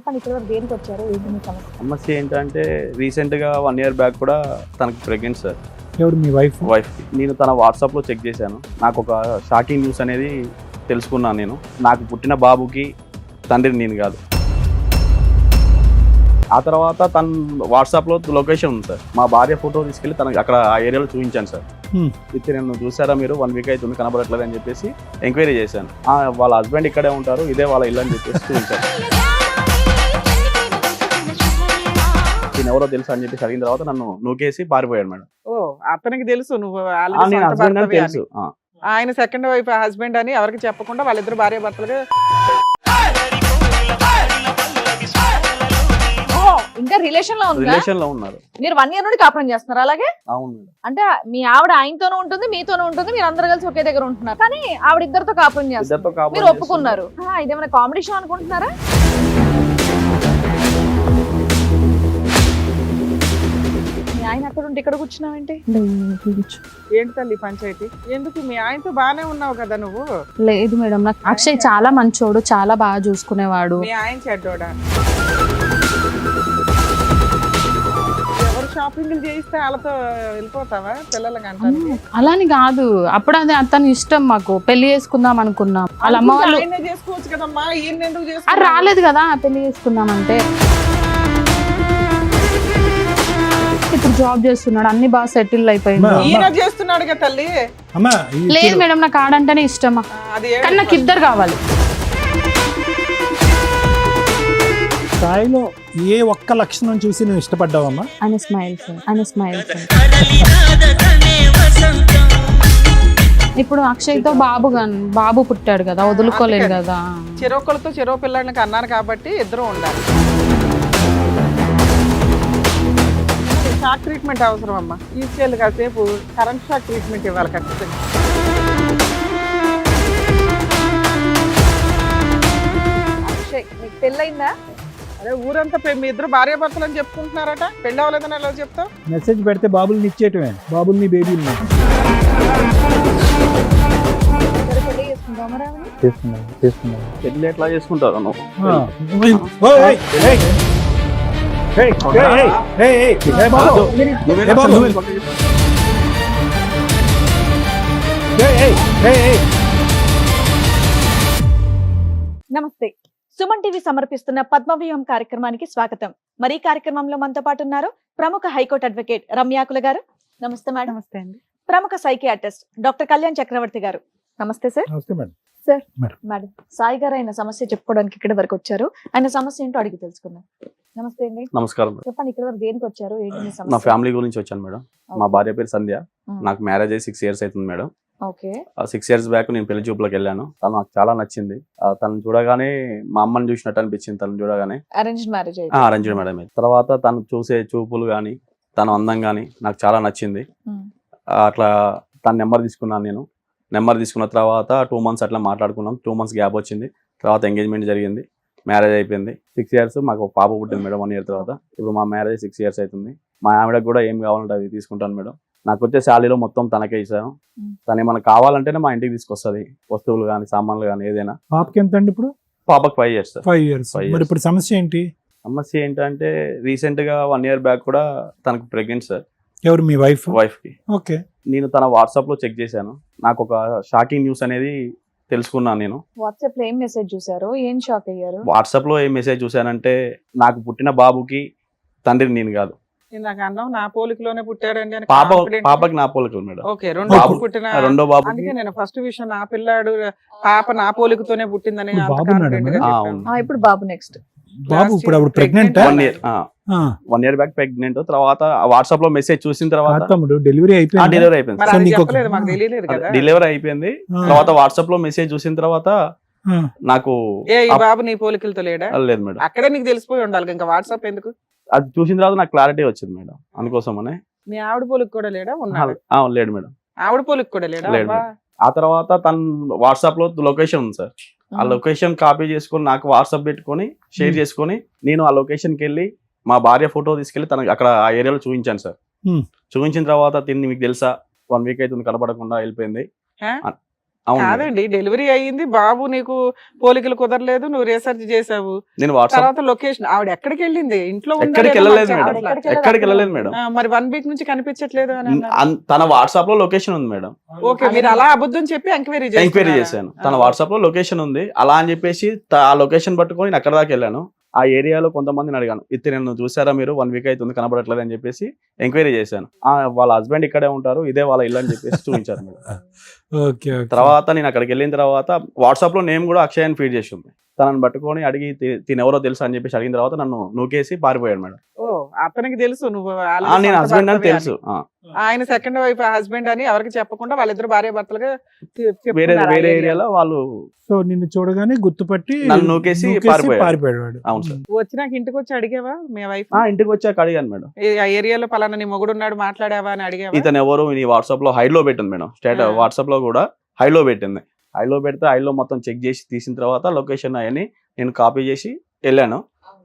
చెప్పండి ఇక్కడ వరకు దేనికి వచ్చారు, ఏంటి మీ సమస్య? సమస్య ఏంటంటే రీసెంట్గా 1 year బ్యాక్ కూడా తనకి ప్రెగ్నెంట్ సార్. ఎవరు మీ వైఫ్కి నేను తన వాట్సాప్లో చెక్ చేశాను. నాకు ఒక షాకింగ్ న్యూస్ అనేది తెలుసుకున్నాను. నేను నాకు పుట్టిన బాబుకి తండ్రిని నేను కాదు. ఆ తర్వాత తన వాట్సాప్లో లొకేషన్ ఉంది సార్. మా భార్య ఫోటో తీసుకెళ్ళి తనకి అక్కడ ఆ ఏరియాలో చూపించాను సార్. అయితే నేను చూసారా మీరు 1 week అవుతుంది కనబడట్లేదు అని చెప్పేసి ఎంక్వైరీ చేశాను. వాళ్ళ హస్బెండ్ ఇక్కడే ఉంటారు, ఇదే వాళ్ళ ఇల్లు అని చెప్పేసి చూపించాను. నేను ఎవరో తెలుసు అని చెప్పేసి అడిగిన తర్వాత నన్ను నూకేసి పారిపోయాడు మేడం. ఓ అతనికి తెలుసు నువ్వు నేను హస్బెండ్ అని తెలుసు. ఆయన సెకండ్ వైఫ్ హస్బెండ్ అని ఎవరికి చెప్పకుండా వాళ్ళిద్దరు భార్య భర్తలుగా ఇంకా రిలేషన్ లో ఉందా? రిలేషన్ లో ఉన్నారు. మీరు 1 year నుండి కాపురం చేస్తున్నారు అలాగే? అవును మేడం. అంటే మీ ఆవిడ ఆయనతోనూ ఉంటుంది, మీతోనూ ఉంటుంది, మీరు అందరు కలిసి ఒకే దగ్గర ఉంటున్నారు. కానీ ఆవిడ ఇద్దరితో కాపురం చేస్తారు, ఇద్దరితో కాపురం మీరు ఒప్పుకున్నారు. ఇదేమైనా కామెడీ షో అనుకుంటున్నారా? మీ ఆయన అక్కడ ఉంటే ఇక్కడ కూర్చున్నావేంటి? ఏంటి తల్లి పంచాయతీ? ఎందుకు మీ ఆయనతో బానే ఉన్నావు కదా నువ్వు? లేదు మేడం, నాకు అక్షయ్ చాలా మంచోడు, చాలా బాగా చూసుకునేవాడు. మీ ఆయన చెడ్డోడా? ఎవరు షాపింగ్లు చేయిస్తే వాళ్ళతో వెళ్ళిపోతావా పిల్లలకి అంటారు? అలాని కాదు, అప్పుడు అది అతని ఇష్టం. మాకు పెళ్లి చేసుకుందాం అనుకున్నాం. వాళ్ళ అమ్మ వాళ్ళు చేసుకోవచ్చు కదమ్మా, ఈయన ఎందుకు అది చేసుకో? రాలేదు కదా పెళ్లి చేసుకుందామంటే. ఇప్పుడు జాబ్ చేస్తున్నాడు, అన్ని బాగా సెటిల్ అయిపోయింది. ఈయన చేస్తున్నాడు కదా తల్లి. లేదు మేడం, నాకు ఆడంటేనే ఇష్టమా, అది కానీ నాకు ఇద్దరు కావాలి. స్థాయిలో ఏ ఒక్క లక్షణం చూసి నువ్వు ఇష్టపడ్డావమ్మా? ఆయన స్మైల్స్, ఆయన స్మైల్స్. ఇప్పుడు అక్షయ్తో బాబు పుట్టాడు కదా, వదులుకోలేదు కదా. చెరోకలతో చెరో పిల్లలకి అన్నాను కాబట్టి ఇద్దరు ఉండాలి. షాక్ ట్రీట్మెంట్ అవసరం అమ్మా. తీసుకెళ్ళి కాసేపు కరెంట్ షాక్ ట్రీట్మెంట్ ఇవ్వాలి ఖచ్చితంగా. అక్షయ్, మీకు పెళ్ళయిందా? అదే ఊరంతా మీ ఇద్దరు భార్య భర్తలు అని చెప్పుకుంటున్నారట, పెళ్ళి అవ్వలేదని ఎలా చెప్తావు? మెసేజ్ పెడితే బాబుల్ని ఇచ్చేయటమే, బాబుల్ని బేబీల్ని పెళ్లి చేసుకుందామా రావణి? చేస్తున్నాను. పెళ్ళి ఎట్లా చేసుకుంటారు నువ్వు? నమస్తే. సుమన్ టీవీ సమర్పిస్తున్న పద్మవ్యూహం కార్యక్రమానికి స్వాగతం. మరి ఈ కార్యక్రమంలో మనతో పాటు ఉన్నారు ప్రముఖ హైకోర్టు అడ్వకేట్ రమ్యాకుల గారు. నమస్తే మేడం. నమస్తే అండి. ప్రముఖ సైకియాట్రిస్ట్ డాక్టర్ కళ్యాణ్ చక్రవర్తి గారు. నమస్తే సార్. నమస్తే madam. Sir madam. Madam, Sai గారు ఆయన సమస్య చెప్పుకోవడానికి ఇక్కడ వరకు వచ్చారు. ఆయన సమస్య ఏంటో అడిగి తెలుసుకుందాం. నమస్తే అండి. నమస్కారం మేడం. చెప్పండి ఇక్కడ వరకు దేనికి వచ్చారు, ఏంటి మీ నా సమస్య? ఫ్యామిలీ గురించి వచ్చాను మేడం. మా భార్య పేరు సంధ్య. నాకు మ్యారేజ్ అయ్యి 6 years అవుతుంది మేడం. ఓకే. 6 years బ్యాక్ నేను పెళ్లి చూపులకు వెళ్ళాను. తను నాకు చాలా నచ్చింది. తను చూడగానే మా అమ్మని చూసినట్టు అనిపించింది. తను చూడగానే అరేంజ్డ్ మ్యారేజ్ అరేంజ్డ్ మేడం. తర్వాత తను చూసే చూపులు కానీ తన అందం కానీ నాకు చాలా నచ్చింది. అట్లా తన నెంబర్ తీసుకున్నాను నేను. నెంబర్ తీసుకున్న తర్వాత 2 months అట్లా మాట్లాడుకున్నాం. 2 months గ్యాప్ వచ్చింది. తర్వాత ఎంగేజ్మెంట్ జరిగింది, మ్యారేజ్ అయిపోయింది. 6 years మాకు ఒక పాప పుట్టింది మేడం 1 year తర్వాత. ఇప్పుడు మా మ్యారేజ్ 6 years అవుతుంది. మా ఆవిడకు కూడా ఏం కావాలంటే అవి తీసుకుంటాను మేడం. నాకు వచ్చే శాలరీలో మొత్తం తనకే ఇచ్చాను. తను ఏమైనా కావాలంటేనే మా ఇంటికి తీసుకొస్తుంది, వస్తువులు కానీ సామాన్లు కానీ ఏదైనా. పాపకి ఎంత అండి ఇప్పుడు? పాపకు 5 years. 5 years. మరి ఇప్పుడు సమస్య ఏంటి? సమస్య ఏంటంటే రీసెంట్గా 1 year బ్యాక్ కూడా తనకు ప్రెగ్నెంట్ సార్. ఎవరు మీ వైఫ్కి? ఓకే. నేను తన వాట్సాప్లో చెక్ చేశాను. నాకు ఒక షాకింగ్ న్యూస్ అనేది తెలుసుకున్నాను. నేను వాట్సాప్ లో ఏం మెసేజ్ చూసారు, ఏం షాక్ అయ్యారు? వాట్సాప్లో ఏం మెసేజ్ చూశానంటే నాకు పుట్టిన బాబుకి తండ్రిని నేను కాదు. ఇందాక అన్నావు నా పోలికలోనే పుట్టాడండి అని. పాపకి నా పోలికలు మేడం. ఓకే, రెండో పుట్టిన రెండో బాబు. అందుకే నేను ఫస్ట్ విషయం నా పిల్లాడు పాప నా పోలికతోనే పుట్టిందని. ఇప్పుడు బాబు ఉన్నాడా మేడం? ఇప్పుడు బాబు నెక్స్ట్ బాబు ఇప్పుడు అప్పుడు ప్రెగ్నెంట్? 1 year back pregnant. తర్వాత వాట్సాప్ లో మెసేజ్ చూసిన తర్వాత డెలివరీ అయిపోయింది. డెలివరీ అయిపోయింది. తర్వాత వాట్సాప్ లో మెసేజ్ చూసిన తర్వాత నాకు బాబు నీ పోలికలతో లేడా? లేదు మేడం. అక్కడే నీకు తెలిసిపోయి ఉండాలి, ఇంకా వాట్సాప్ ఎందుకు? అది చూసిన తర్వాత నాకు క్లారిటీ వచ్చింది మేడం. అందుకోసమనే. మీ ఆవిడ పోలిక కూడా లేడా? ఉన్నాడు. లేడు మేడం. ఆవిడ పోలిక కూడా లేడా? ఆ తర్వాత తన వాట్సాప్ లో లొకేషన్ ఉంది సార్. ఆ లొకేషన్ కాపీ చేసుకొని నాకు వాట్సాప్ పెట్టుకొని షేర్ చేసుకొని నేను ఆ లొకేషన్కి వెళ్ళి మా భార్య ఫోటో తీసుకెళ్లి తనకి అక్కడ ఆ ఏరియాలో చూపించాను సార్. చూపించిన తర్వాత తిని మీకు తెలుసా 1 week అవుతుంది కనపడకుండా వెళ్ళిపోయింది. అవును మేడం. కాదండి, డెలివరీ అయ్యింది, బాబు నీకు పోలికలు కుదరలేదు, నువ్వు రీసెర్చ్ చేసావు, నేను వాట్సాప్ తర్వాత లొకేషన్ ఆవిడ ఎక్కడికి వెళ్ళింది, ఇంట్లో ఉందా ఎక్కడికి లేదా వెళ్ళలేదు మనకు మేడం. ఆవిడ చెప్పట్లా. ఎక్కడికి వెళ్ళలేదు మేడం. మరి 1 వీక్ నుంచి కనిపించట్లేదు అని అన్నారు. తన వాట్సాప్ లో లొకేషన్ ఉంది మేడం. ఓకే, మీరు అలా అబద్ధం చెప్పి ఎంక్వైరీ ఎంక్వైరీ చేశాను. తన వాట్సాప్ లో లొకేషన్ ఉంది అలా అని చెప్పేసి ఆ లొకేషన్ పట్టుకొని నేను అక్కడ దాకా వెళ్ళాను. ఆ ఏరియాలో కొంతమందిని అడిగాను, ఇత్తి నన్ను చూసారా మీరు, 1 వీక్ అవుతుంది కనబడట్లేదు అని చెప్పేసి ఎంక్వైరీ చేశాను. వాళ్ళ హస్బెండ్ ఇక్కడే ఉంటారు, ఇదే వాళ్ళ ఇల్లు అని చెప్పేసి చూపించారు మేడం. Okay okay. తర్వాత నేను అక్కడికి వెళ్ళిన తర్వాత వాట్సాప్ లో నేమ్ కూడా అక్షయ్ అని ఫీడ్ చేసి ఉంది. తనని పట్టుకొని అడిగి తినెవరో తెలుసు అని చెప్పేసి అడిగిన తర్వాత నన్ను నూకేసి పారిపోయాడు మేడం. ఓ, అతనికి తెలుసు నువ్వు నేను హస్బెండ్ అని తెలుసు. ఆయన సెకండ్ వైఫ్ హస్బెండ్ అని ఎవరికి చెప్పకుండా వాళ్ళిద్దరు భార్య భర్తలుగా వేరే వేరే ఏరియాలో వాళ్ళు సో నిన్ను చూడగానే గుర్తుపట్టి నన్ను నూకేసి పారిపోయాడు వాడు. అవును సార్. వచ్చినాక ఇంటికి వచ్చి అడిగావా మీ వైఫ్? ఇంటికి వచ్చాక అడిగాను మేడం, ఆ ఏరియాలో పలానా నీ మొగుడు ఉన్నాడు మాట్లాడావా అని అడిగావా? ఇతను ఎవరు నీ వాట్సాప్ లో హైడ్ లో పెట్టింది మేడం. స్టేట్ వాట్సాప్ లో కూడా హైడ్ లో పెట్టింది. హైడ్ లో పెడితే హైడ్ లో మొత్తం చెక్ చేసి తీసిన తర్వాత లొకేషన్ అవన్నీ నేను కాపీ చేసి వెళ్ళాను.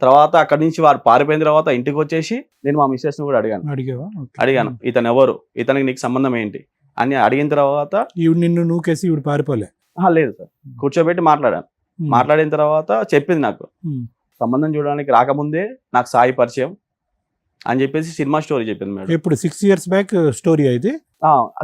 తర్వాత అక్కడి నుంచి వారు పారిపోయిన తర్వాత ఇంటికి వచ్చేసి నేను మా మిస్సెస్ ని కూడా అడిగావా? ఓకే. అడిగాను ఇతను ఎవరు, ఇతనికి నీకు సంబంధం ఏంటి అని అడిగిన తర్వాత ఈవిడ నిన్ను నూకేసి ఈవిడ పారిపోలే? లేదు సార్, కూర్చోబెట్టి మాట్లాడాను. మాట్లాడిన తర్వాత చెప్పింది నాకు సంబంధం చూడడానికి రాకముందే నాకు సాయి పరిచయం అని చెప్పేసి సినిమా స్టోరీ చెప్పింది మేడం. ఎప్పుడు 6 years బ్యాక్ స్టోరీ అయితే?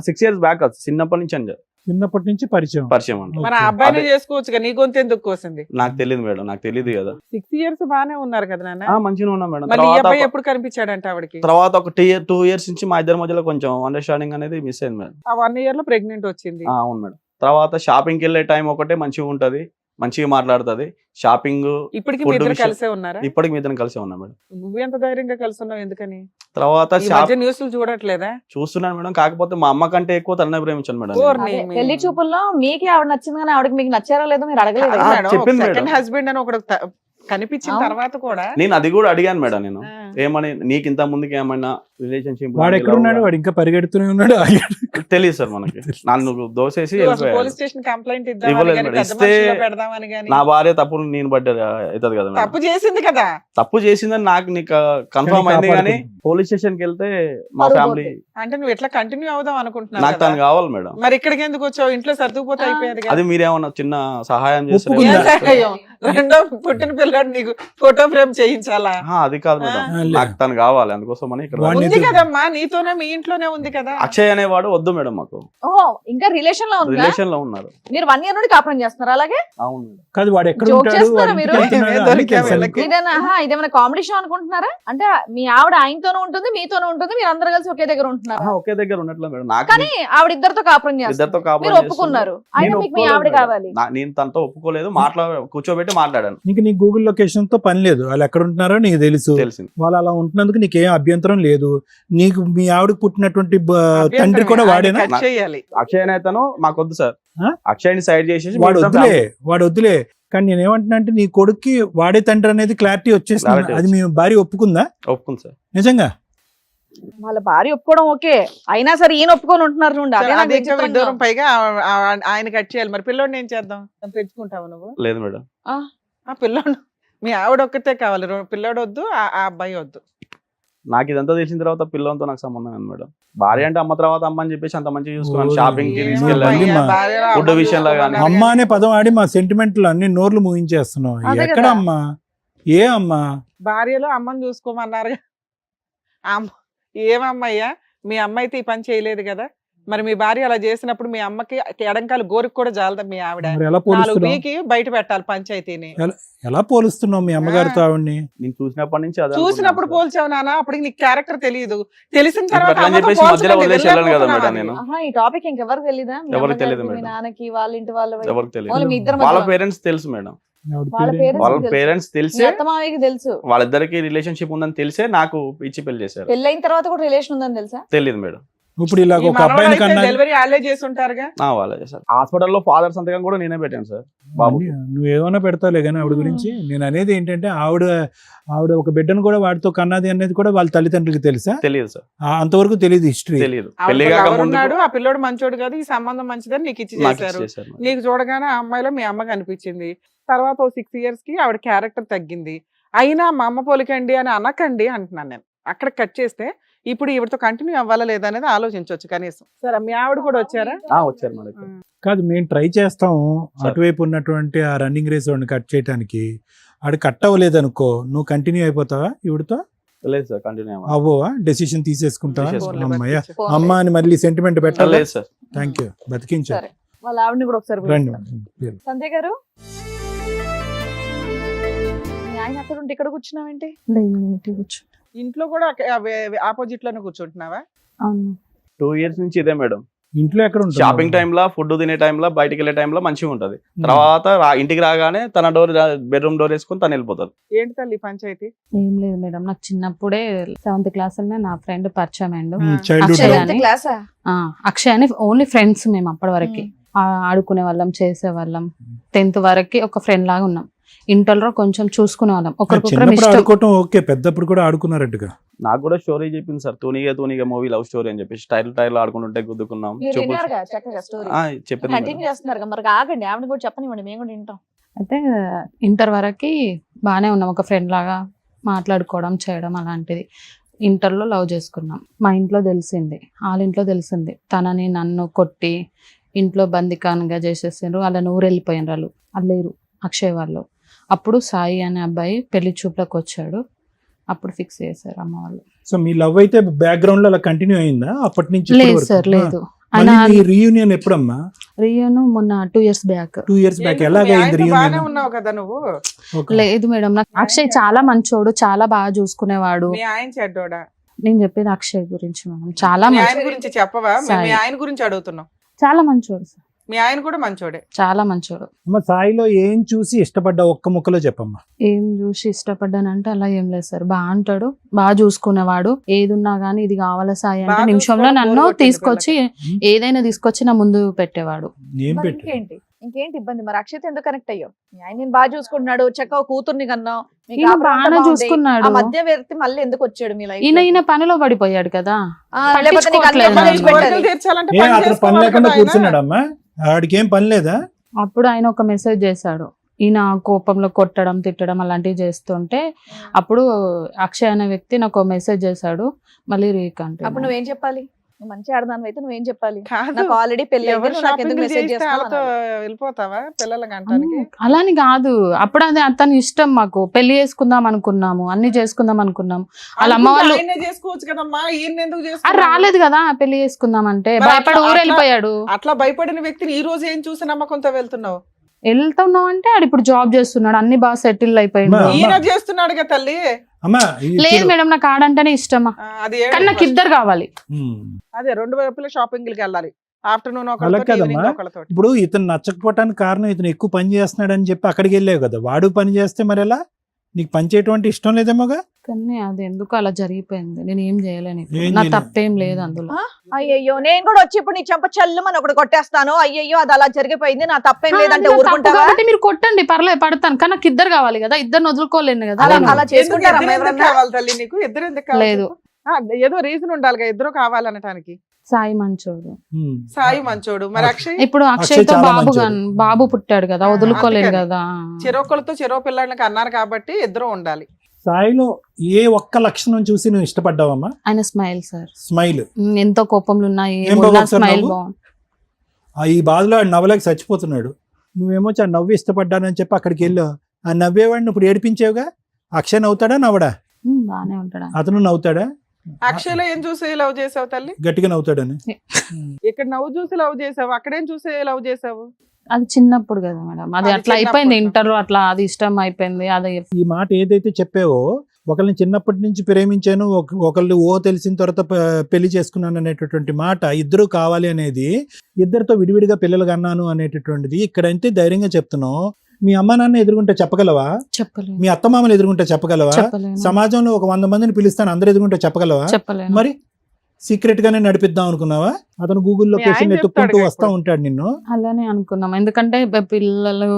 6 years బ్యాక్ చిన్నప్పటి నుంచి అని చిన్నప్పటి నుంచి పరిచయం అంట. మన అబ్బాయిని చేసుకోవచ్చు, నీ గొంతు ఎందుకు కోసింది? నాకు తెలియదు మేడం, నాకు తెలియదు కదా. 6 years బానే ఉన్నారు కదా నాన్న. మంచిగా ఉన్నా మేడం. మళ్ళీ ఈ అబ్బాయి ఎప్పుడు కనిపించాడంట ఆవిడకి? తర్వాత ఒక 2 years నుంచి మా ఇద్దరి మధ్యలో కొంచెం అండర్స్టాండింగ్ అనేది మిస్ అయింది మేడం. ఆ 1 year లో ప్రెగ్నెంట్ వచ్చింది. అవును మేడం. తర్వాత షాపింగ్కి వెళ్ళే టైం ఒకటే మంచిగా ఉంటది, మంచిగా మాట్లాడుతుంది. షాపింగ్ ఇప్పటికి మీ ఇద్దరు కలిసే ఉన్నారా? ఇప్పటికి మీ ఇద్దరం కలిసే ఉన్నాం మేడం. నువ్వు ఎంత ధైర్యంగా కలిసి ఉన్నావు ఎందుకని? తర్వాత న్యూస్లు చూడట్లేదా? చూస్తున్నాను మేడం, కాకపోతే మా అమ్మ కంటే ఎక్కువ తననే ప్రేమించాను మేడం. పెళ్లి చూపుల్లో మీకు ఆవిడ నచ్చింది కానీ ఆవిడకి మీకు నచ్చారో లేదో మీరు అడగలేదు. చెప్పింది మేడం. సెకండ్ హస్బెండ్ అని ఒకడు కనిపించిన తర్వాత కూడా నేను అది కూడా అడిగాను మేడం. నేను ఏమని, నీకు ఇంత ముందుకి ఏమైనా రిలేషన్షిప్ వాడు ఎక్కడ ఉన్నాడు? వాడు ఇంకా పరిగెడుతూనే ఉన్నాడు. తెలియదు సార్ మనకి. నన్ను దోసేసి పోలీస్ స్టేషన్ కంప్లైంట్ ఇస్తే నా భార్య తప్పు నేను పడ్డది అవుతుంది కదా. తప్పు చేసింది కదా, తప్పు చేసిందని నీకు కన్ఫర్మ్ అయింది కానీ పోలీస్ స్టేషన్ కి వెళ్తే మా ఫ్యామిలీ అంటే నువ్వు ఎట్లా కంటిన్యూ అవుదాం అనుకుంటున్నావు? నాకు తను కావాలి మేడం. మరి ఇక్కడికి ఎందుకు వచ్చావు? ఇంట్లో సర్దుకుపోతే అయిపోయేది. అది మీరేమన్నా చిన్న సహాయం చేస్తారు? రెండో పుట్టిన పిల్లడు నీకు ఫోటో ఫ్రేమ్ చేయించాలా? అది కాదు మేడం, నాకు తను కావాలి, అందుకోసమని ఇక్కడ ఉంది కదమ్మా, నీతోనే మీ ఇంట్లోనే ఉంది కదా. అక్షయ్ అనేవాడు వద్దు మేడం మాకు. ఓహో, ఇంకా రిలేషన్ లో ఉందా? రిలేషన్ లో ఉన్నారు. మీరు 1 year నుండి కాపురం చేస్తున్నారు అలాగే? అవును. కాదు, వాడు ఎక్కడ జోక్ ఉంటాడు? చేస్తున్నారా వాడు మీరు? ఇంటికి వెళ్తున్నాడా? దొరికా అన్ని తెలుసా వీళ్ళకి? నీకు? ఇదేమైనా కామెడీ షో అనుకుంటున్నారా? అంటే మీ ఆవిడ ఆయనతోనూ ఉంటుంది, మీతోనూ ఉంటుంది, మీరు అందరు కలిసి ఒకే దగ్గర ఉంటున్నారు. ఒకే దగ్గర ఉన్నట్లే మేడం. నాకు కానీ ఆవిడ ఇద్దరితో కాపురం చేస్తారు, ఇద్దరితో కాపురం మీరు ఒప్పుకున్నారు. అయినా నేను మీకు మీ ఆవిడ ఒప్పుకోలేదు కావాలి. నేను తనతో ఒప్పుకోలేదు. కూర్చోబెట్టి మాట్లాడాను. నీ గూగుల్ లొకేషన్ తో పని లేదు, వాళ్ళు ఎక్కడ ఉంటున్నారో నీకు తెలుసు. తెలిసింది. వాళ్ళు అలా ఉంటున్నందుకు నీకేం అభ్యంతరం లేదు. నీకు మీ ఆవిడకి పుట్టినటువంటి తండ్రి కూడా వాడేనా? చేయాలి. అక్షయ్ అయితేనో మాకొద్దు సార్. అక్షయ్ని సైడ్ చేసేసి వాడు వద్దులే. కానీ నేనేమంటున్నా అంటే నీ కొడుక్కి వాడే తండ్రి అనేది క్లారిటీ వచ్చేసింది. అది మీ భార్య ఒప్పుకుందా? ఒప్పుకుంది సార్. నిజంగా వాళ్ళ భార్య ఒప్పుకోవడం ఓకే, అయినా సరే ఈయన ఒప్పుకొని ఉంటున్నారు చూడండి. అదే నాకు అదే ఇంకా విచిత్రంగా విడ్డూరం. పైగా ఆయన కట్ చేయాలి. మరి పిల్లోడిని ఏం చేద్దాం? పెంచుకుంటావు నువ్వు? లేదు మేడం. ఆ పిల్లోడు మీ ఆవిడ ఒక్కతే కావాలి, పిల్లోడు వద్దు, ఆ అబ్బాయి వద్దు. నాకు ఇదంతా తెలిసిన తర్వాత పిల్లలతో నాకు సంబంధం లేదు మేడం. భార్య అంటే అమ్మ తర్వాత అమ్మ అని చెప్పేసి అంత మంచిగా చూసుకున్నాను. షాపింగ్ కి తీసుకెళ్ళాను, ఫుడ్ విషయంలో కానీ. అమ్మ అనే పదం ఆడి మా సెంటిమెంట్లు అన్ని నోర్లు ముగించేస్తున్నావు. అదే ఎక్కడ కదా. అమ్మా? ఏ అమ్మా? భార్యలో అమ్మని చూసుకోమన్నారు. ఏమమ్మయ్యా, మీ అమ్మ అయితే ఈ పని చేయలేదు కదా. మరి మీ భార్య అలా చేసినప్పుడు మీ అమ్మకి ఎడంకాలు గోరికి కూడా జాలదా మీ ఆవిడ? మరి ఎలా 4 పోలుస్తున్నావు? వీకి బయట పెట్టాలి పంచాయతీని. ఎలా పోలుస్తున్నావు మీ అమ్మగారితో ఆవిడ్ని? నేను చూసినప్పటి నుంచి అదే చూసినప్పుడు పోల్చావు నాన్న, అప్పటికి నీకు క్యారెక్టర్ తెలియదు. తెలిసిన తర్వాత ఇప్పుడు అట్లా అని అమ్మతో చెప్పేసి మధ్యలో పోల్చకండి, వదిలేసి వెళ్ళను కదా వెళ్ళకపోతున్నాను మేడం నేను. ఆహా, ఈ టాపిక్ ఇంకెవరికి తెలీదా? మీ ఎవరికి అమ్మగారికి, తెలీదు మీ మేడం. నాన్నకి, వాళ్ళ ఇంటి వాళ్ళ ఎవరికి తెలియదు. ఓన్లీ మీ ఇద్దరి వాళ్ళ మధ్యలో. పేరెంట్స్ తెలుసు మేడం. వాళ్ళ వాళ్ళ పేరెంట్స్ పేరెంట్స్ మీ తెలిసే అత్తమామకి తెలుసు. వాళ్ళిద్దరికి రిలేషన్షిప్ ఉందని తెలిసే నాకు ఇచ్చి పెళ్లి చేశారు. పెళ్ళైన తర్వాత కూడా రిలేషన్ ఉందని తెలుసా? తెలియదు మేడం. ఇప్పుడు ఇలా ఒక అబ్బాయిని కన్నా డెలివరీ వాళ్ళే చేసి ఉంటారుగా. వాళ్ళే చేశారు. హాస్పిటల్లో ఫాదర్ సంతకం కూడా నేనే పెట్టాను సార్ బాబు. నువ్వు ఏమైనా పెడతావులే కానీ ఆవిడ గురించి. నేను అనేది ఏంటంటే ఆవిడ ఒక బిడ్డను కూడా వాడితో కన్నది అనేది కూడా వాళ్ళ తల్లిదండ్రులకి తెలుసా? తెలియదు సార్. అంతవరకు తెలియదు హిస్టరీ. తెలియదు. పెళ్లి కాక ముందు ఉన్నాడు, ఆ పిల్లోడు మంచోడు కాదు, ఈ సంబంధం మంచిదని నీకు ఇచ్చి చేశారు. నీకు చూడగానే ఆ అమ్మాయిలో మీ అమ్మ కనిపించింది. తర్వాత 6 years కి ఆవిడ క్యారెక్టర్ తగ్గింది. అయినా మా అమ్మ పోలికండి అని అనకండి అంటున్నాను నేను. అక్కడ కట్ చేస్తే ఇప్పుడు ఈవిడతో కంటిన్యూ అవ్వాలా లేదా అనేది ఆలోచించవచ్చు కనీసం. సరే మీ ఆవిడ కూడా వచ్చారా? వచ్చారు మా దగ్గర. కాదు, మేము ట్రై చేస్తాము సార్. అటువైపు ఉన్నటువంటి ఆ రన్నింగ్ రేస్ వాడిని కట్ చేయడానికి. ఆడు కట్ అవ్వలేదు అనుకో, నువ్వు కంటిన్యూ అయిపోతావా ఈవిడతో? లేదు సార్, కంటిన్యూ అవ్వవా? డెసిషన్ తీసేసుకుంటావా? తీసేసుకుంటా. అమ్మయ్య, పోన్లే. అమ్మ అని మళ్ళీ సెంటిమెంట్ పెట్టాలి. లేదు సార్. Thank you, బతికించారు. సరే, వాళ్ళ ఆవిడని కూడా ఒకసారి రండి. పిలుస్తాను. సంధ్య గారు, మీ ఆయన అక్కడ ఉంటే ఇక్కడ కూర్చున్నావేంటి? లేదు ఇంటికి కూర్చో. ఇంట్లో కూడా ఆపోజిట్ లోనే కూర్చుంటున్నావా? అవును 2 years నుంచి ఇదే మేడం. ఇంట్లో ఎక్కడ ఉంటుంది? షాపింగ్ టైంలో, ఫుడ్ తినే టైంలో, బయటికి వెళ్ళే టైంలో మంచిగా ఉంటది. తర్వాత ఇంటికి రాగానే తన బెడ్రూమ్ డోర్ వేసుకొని తను వెళ్ళిపోతారు. ఏంటి తల్లి పంచాయతీ? ఏం లేదు మేడం, నాకు చిన్నప్పుడే 7th క్లాస్ నా ఫ్రెండ్ పరిచయం అయ్యిండు. చైల్డ్హుడ్ అక్షయ్. సెవెంత్ క్లాసా? అక్షయ్ అని ఓన్లీ ఫ్రెండ్స్ మేము అప్పటి వరకు. ఆడుకునే వాళ్ళం, చేసే వాళ్ళం. 10th వరకు ఒక ఫ్రెండ్ లాగా ఉన్నాం. ఇంటర్లో కొంచెం చూసుకునే వాళ్ళం, ఒకరికొకరు చిన్నప్పుడు ఇష్టం. ఆడుకోవటం ఓకే, పెద్దప్పుడు కూడా ఆడుకున్నారట్టుగా. నాకు కూడా స్టోరీ చెప్పింది సార్, తూనిగా మూవీ లవ్ స్టోరీ అని చెప్పి టైల్ ఆడుకుంటుంటే గుద్దుకున్నాం. మీరు చూపు విన్నారుగా చక్కగా స్టోరీ చెప్పింది మేడం. కంటిన్యూ చేస్తున్నారు. మరి ఆగండి, ఆవిడ కూడా చెప్పనివ్వండి, మేము కూడా వింటాం. అయితే ఇంటర్ వరకు బాగానే ఉన్నాం, ఒక ఫ్రెండ్ లాగా మాట్లాడుకోవడం చేయడం అలాంటిది. ఇంటర్లో లవ్ చేసుకున్నాం. మా ఇంట్లో తెలిసింది, వాళ్ళ ఇంట్లో తెలిసింది. తనని నన్ను కొట్టి ఇంట్లో బందికానుగా చేసేసారు. వాళ్ళని ఊరు వెళ్ళిపోయిన వాళ్ళు లేరు అక్షయ్ వాళ్ళు. అప్పుడు సాయి అనే అబ్బాయి పెళ్లి చూపులకు వచ్చాడు. అప్పుడు ఫిక్స్ చేశారు అమ్మ వాళ్ళు. సో మీ లవ్ అయితే బ్యాక్గ్రౌండ్ లో అలా కంటిన్యూ అయిందా అప్పటి నుంచి? లేదు సార్, లేదు. రీయూనియన్ ఎప్పుడమ్మా? రియను మొన్న 2 years బ్యాక్. 2 years back. ఏంటి, ఎలాగైంది మీ ఆయనతో బాగానే రీయూనియన్? ఉన్నావు కదా నువ్వు? లేదు మేడం, నాకు అక్షయ్ చాలా మంచోడు, చాలా బాగా చూసుకునేవాడు. మీ ఆయన చెడ్డోడా? నేను చెప్పేది అక్షయ్ గురించి మేడం, చాలా మీ ఆయన మంచి, గురించి చెప్పవా? మీ సాయి. ఆయన గురించి అడుగుతున్నావు. చాలా మంచోడు సార్, మీ ఆయన కూడా మంచోడే. చాలా మంచోడు. అమ్మ, సాయిలో ఏం చూసి ఇష్టపడ్డా ఒక్క ముక్కలో చెప్పమ్మా. ఏం చూసి ఇష్టపడ్డానంటే అలా ఏం లేదు సార్, బాగా అంటాడు, బాగా చూసుకునేవాడు. ఏది ఉన్నా గానీ ఇది కావాలా సాయి అంటే బాగా నిమిషంలో చూసుకోవడం నన్ను బోర్ కొట్టింది తీసుకొచ్చి ఏదైనా తీసుకొచ్చి నా ముందు పెట్టేవాడు. ఏం మరి పెట్టు? ఇంకేంటి ఇబ్బంది? మరి అక్షయ్ ఎందుకు కనెక్ట్ అయ్యో? మీ ఆయన నేను బాగా చూసుకుంటున్నాడు, చక్కగా కూతుర్ని కన్నావు, మీకు ఈయన కాపురం అంతా బాగానే బాగుంది. చూసుకున్నాడు. ఆ మధ్య వ్యక్తి మళ్ళీ ఎందుకు వచ్చాడు మీ లైఫ్? ఈయన పనిలో పడిపోయాడు కదా. లేకపోతే నీకు అన్ని పట్టించుకోవట్లేదు. అమ్మలు తెచ్చి కోరికలు పెట్టాలి. తీర్చాలంటే ఏ పని అతను పని చేసుకోవాలి లేకుండా కదా ఆయన. కూర్చున్నాడమ్మా? ఆడికి ఏం పని లేదా? అప్పుడు ఆయన ఒక మెసేజ్ చేశాడు. ఈయన కోపంలో కొట్టడం, తిట్టడం అలాంటివి చేస్తుంటే అప్పుడు అక్షయ్ అనే వ్యక్తి నాకు మెసేజ్ చేశాడు. మళ్ళీ రీకంటే అప్పుడు నువ్వేం చెప్పాలి? నువ్వు మంచి ఆడదాని అయితే నువ్వేం చెప్పాలి? కాదు, నాకు ఆల్రెడీ పెళ్లి అయింది, ఎవరు నువ్వు నాకు ఎందుకు షాపింగ్ మెసేజ్ చేస్తే వాళ్ళతో చేస్తావు? వెళ్ళిపోతావా పిల్లలకి అంటానికి? అలాని కాదు, అప్పుడు అది అతని ఇష్టం. మాకు పెళ్లి చేసుకుందాం అనుకున్నాము, అన్ని చేసుకుందాం అనుకున్నాం. వాళ్ళ అమ్మ వాళ్ళు ఆయనే చేసుకోవచ్చు కదమ్మా, ఈయన ఎందుకు అది చేసుకున్నావు? రాలేదు కదా పెళ్లి చేసుకుందాం అంటే, మరి భయపడి అట్లా- ఊరు వెళ్ళిపోయాడు. అట్లా భయపడిన వ్యక్తిని ఈ రోజు ఏం చూసి నమ్మకంతో వెళ్తున్నావు? వెళ్తున్నావు అంటే ఆడు ఇప్పుడు జాబ్ చేస్తున్నాడు, అన్ని బాగా సెటిల్ అయిపోయిండు. అమ్మా. ఈయన చేస్తున్నాడు కదా తల్లి. అమ్మా లేదు మేడం, నాకు ఆడంటేనే ఇష్టమా, అది కానీ నాకు ఇద్దరు కావాలి. అదే 2 వైపుల షాపింగ్లకి వెళ్ళాలి. ఆఫ్టర్నూన్ అలా ఒకళ్ళతో, కదమ్మా. ఈవినింగ్ ఒకళ్ళతో. ఇప్పుడు ఇతను నచ్చకపోవటానికి కారణం ఇతను ఎక్కువ పని చేస్తున్నాడు అని చెప్పి అక్కడికి వెళ్ళావు కదా. వాడు పని చేస్తే మరి ఎలా? నీకు పని చేయటం అంటే ఇష్టం లేదేమోగా? కానీ అది ఎందుకు అలా జరిగిపోయింది, నేను ఏం చేయలేను. ఇప్పుడు ఏం నా చేయలేదు. తప్పేం లేదు అందులో. అయ్యయ్యో, నేను కూడా వచ్చి ఇప్పుడు నీ చెంప చల్లుమని ఒకటి కొట్టేస్తాను. అయ్యయ్యో, అది అలా జరిగిపోయింది, నా తప్పేం లేదంటే నా తప్పు ఊరుకుంటావా? కాబట్టి మీరు కొట్టండి, పర్లేదు, పడతాను. కానీ నాకు ఇద్దరు కావాలి కదా, ఇద్దరు వదులుకోలేను కదా. అలా అవును. అలా ఎందుకు చేసుకుంటారా ఇద్దరు ఎందుకు ఎవరన్నా? కావాలి తల్లి నీకు? ఇద్దరు ఎందుకు కావాలి లేదు. చెప్పు? ఏదో రీజన్ ఉండాలిగా ఇద్దరు కావాలనటానికి. సాయి మంచోడు. సాయి మంచోడు. మరి అక్షయ్ ఇప్పుడు అక్షయ్ అక్షయ్ తో చాలా బాబు మంచోడు. బాబు పుట్టాడు కదా, వదులుకోలేను అందుకని. కదా. చెరొకళ్ళతో చెరో పిల్లలకి అన్నారు కాబట్టి ఇద్దరు ఉండాలి. సాయిలో ఏ ఒక్క లక్షణం చూసి నువ్వు ఇష్టపడ్డావమ్మా? ఆయన స్మైల్ సార్, స్మైల్. ఎంతో కోపంలో ఉన్నా ఏం బాబు ఒకసారి స్మైల్ నవ్వు? బాగుంది. ఈ బాధలో ఆడు నవ్వలేక చచ్చిపోతున్నాడు. నువ్వేమో ఆ నవ్వు ఇష్టపడ్డానని చెప్పి అక్కడికి వెళ్ళావు. ఆ నవ్వేవాడిని ఇప్పుడు ఏడిపించావుగా. అక్షయ్ నవ్వుతాడా నవ్వడా? బానే ఉంటాడు. అతను నవ్వుతాడా? అక్షయ్లో ఏం చూసి లవ్ చేసావు తల్లి? గట్టిగా నవ్వుతాడని. ఇక్కడ నవ్వు చూసి లవ్ చేసావు, అక్కడేం చూసి లవ్ చేసావు? అది చిన్నప్పుడు కదా మేడం, అది అది అట్లా అయిపోయింది. చిన్నప్పుడు. ఇంటర్ లో అట్లా అది ఇష్టం అయిపోయింది. అది ఈ మాట ఏదైతే చెప్పావో, ఒకళ్ళని చిన్నప్పటి నుంచి ప్రేమించాను, ఒకళ్ళు తెలిసిన తర్వాత పెళ్లి చేసుకున్నాను అనేటటువంటి మాట, ఇద్దరు కావాలి అనేది, ఇద్దరితో విడివిడిగా పిల్లలు కన్నాను అనేటటువంటిది ఇక్కడంతే ధైర్యంగా చెప్తున్నావు. మీ అమ్మ నాన్న ఎదురుగుంటే చెప్పగలవా? చెప్పలేను, మీ అత్తమామలు ఎదురుగుంటే చెప్పగలవా? చెప్పలేను, సమాజంలో ఒక 100 మందిని పిలుస్తాను అందరు ఎదురుగుంటే చెప్పగలవా? చెప్పలేను. మరి సీక్రెట్ గానే నడిపిద్దాం అనుకున్నావా? అతను గూగుల్ మీ లొకేషన్ ఆయన ఎత్తుక్కుంటూ చెప్తాడుగా వస్తా ఇప్పుడు. ఉంటాడు నిన్ను. అలానే అనుకున్నాం, ఎందుకంటే పిల్లలు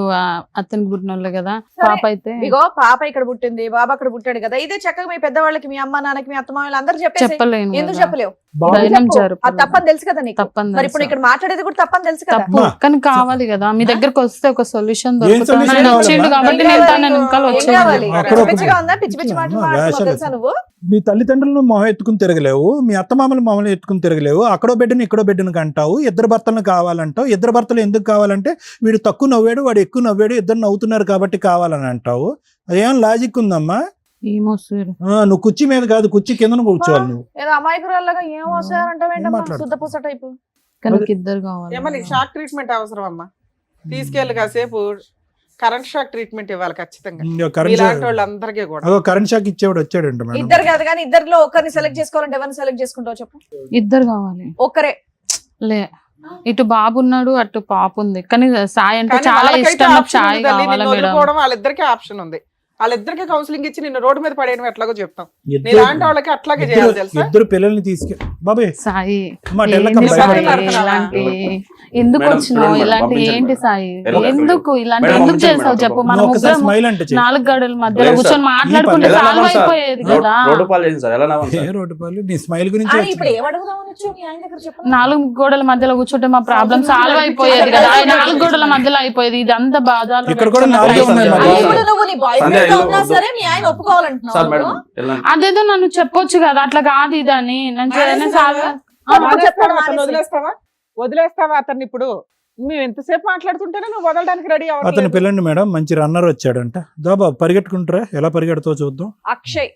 అతనికి పుట్టినోళ్ళు కదా. సరే. పాప అయితే ఇగో పాప ఇక్కడ పుట్టింది, బాబు అక్కడ పుట్టాడు కదా, ఇదే చక్కగా మీ పెద్దవాళ్ళకి, మీ అమ్మ నాన్నకి, మీ అత్తమామలు అందరూ చెప్పేసి చెప్పలేను ఎందుకు కదా. చెప్పలేవు? బాబు ఎందుకు ధైర్యం చెప్పు? జరుపు. అది తప్పని తెలుసు కదా నీకు. తప్పని మరి ఇప్పుడు తెలుసు. ఇక్కడ మాట్లాడేది కూడా తప్పని తెలుసు కదా. తప్పు అమ్మా. కానీ కావాలి కదా, మీ దగ్గరకు వస్తే ఒక సొల్యూషన్ దొరుకుతుంది. solution ఆయన కావాలమ్మా? వచ్చిండు కాబట్టి ఏం నేను కావాలి తన నీకు? వెనకాల ఏం వచ్చేది. కావాలి? అక్కడ ఒక- పిచ్చిగా ఉందా? పిచ్చి పిచ్చి మాటలు అమ్మా, మాట్లాడుతున్నావు వేషాలు తెలుసా నువ్వు? మీ తల్లిదండ్రులను మొహం ఎత్తుకుని తిరగలేవు, మీ అత్తమామలు మొహం ఎత్తుకుని తిరగలేవు, అక్కడో బిడ్డను ఇక్కడో బిడ్డను అంటావు, ఇద్దరు భర్తలను కావాలంటావు. ఇద్దరు భర్తలు ఎందుకు కావాలంటే వీడు తక్కువ నవ్వాడు, వాడు ఎక్కువ నవ్వాడు, ఇద్దరు నవ్వుతున్నారు కాబట్టి కావాలని అంటావు. అదేం లాజిక్ ఉందమ్మా? ఏమో సార్, నువ్వు కుర్చీ మీద కాదు, కుర్చీ కింద కూర్చోవాలి నువ్వు. ఏదో అమాయకురాల్లాగా ఏం వస్తారంటావేంటమ్మా? మాట్లాడు. శుద్ధ పూస టైపు. కానీ ఇద్దరు కావాలి. ఏమో నీకు షాక్ ట్రీట్మెంట్ అవసరం అమ్మా, తీసుకెళ్ళి కాసేపు కరెంట్ షాక్ ట్రీట్మెంట్ ఇవ్వాలి ఖచ్చితంగా కరెంట్ ఇలాంటి వాళ్ళందరికీ కూడా. అదో కరెంట్ షాక్ ఇచ్చేవాడు వచ్చాడంట మేడం. ఇద్దరు కాదు కానీ ఇద్దరిలో ఒకరిని సెలెక్ట్ చేసుకోవాలంటే ఎవరిని సెలెక్ట్ చేసుకుంటావు చెప్పు? ఇద్దరు కావాలి. ఒక్కరే. లే, ఇటు బాబు ఉన్నాడు, అటు పాప ఉంది. కానీ సాయి అంటే కానీ చాలా వాళ్ళకైతే ఇష్టం. నాకు ఆప్షన్ సాయి ఉంది తల్లి, కావాలా నిన్ను మేడం? వదులుకోవడం వాళ్ళిద్దరికీ ఆప్షన్ ఉంది. వాళ్ళిద్దరికి కౌన్సిలింగ్ ఇచ్చి నిన్ను రోడ్డు మీద పడేయడం ఎట్లాగో చెప్తాం. ఇద్దరు- నీలాంటి వాళ్ళకి అట్లాగే చేయాలి తెలుసా. ఇద్దరు పిల్లల్ని బాబాయ్ సాయి అమ్మా, ఏంటి టెల్లకమ్మ సాయి బయట పెడతావా? ఇలాంటి ఎందుకు మేడం, వచ్చినావు? చూడండి మేడం, ఇలాంటి పంపించండి ఏంటి మేడం. సాయి? ఎలా ఎందుకు ఇలాంటి మేడం, ఎందుకు పంపించండి చేసావు మేడం. చెప్పు? మన నువ్వు ఒకసారి ముగ్గురం స్మైల్ అంటే చెయ్యి. 4 గడుల మధ్యలో లేదు కూర్చొని సార్. మాట్లాడుకుంటే ఎలా సాల్వ్ నవ్వాలి సార్? అయిపోయేది కదా. రోడ్డు పాలు చేసింది సార్, ఎలా నవ్వాలి ఏ సార్? రోడ్డు పాలు నీ స్మైల్ గురించి ఆ, వచ్చింది. ఇప్పుడు ఏమడుగుదామని వచ్చావు మీ ఆయన దగ్గర చెప్పు? 4 గోడల మధ్యలో కూర్చుంటే మా ప్రాబ్లం సాల్వ్ అయిపోయేది కదా. 4 గోడల మధ్యలో అయిపోయేది. ఇదంతా బాధలు. ఇక్కడ కూడా 4 ఉన్నాయి ఆ, మరి. ఇప్పుడు నువ్వు నీ బాయ్ సంధ్య, ఫ్రెండ్ తో ఉన్నా ఇల్లు- సరే మీ ఆయన ఒప్పుకోవాలంటున్నావు సార్ మేడం నువ్వు? వెళ్ళండి. అదేదో నన్ను చెప్పొచ్చు కదా, అట్లా కాదు ఇదని. నేను మానేసి సాల్వ్ మానేస్తావా? అతన్ని మానేసి. వదిలేస్తావా అతన్ని? ఇప్పుడు మేము ఎంతసేపు మాట్లాడుతుంటేనే నువ్వు వదలడానికి రెడీ అతను అవ్వట్లేదు. పిల్లండి మేడం, మంచి రన్నర్ వచ్చాడంట. దాబా పరిగెట్టుకుంటారా, ఎలా పరిగెడతావు చూద్దాం. అక్షయ్,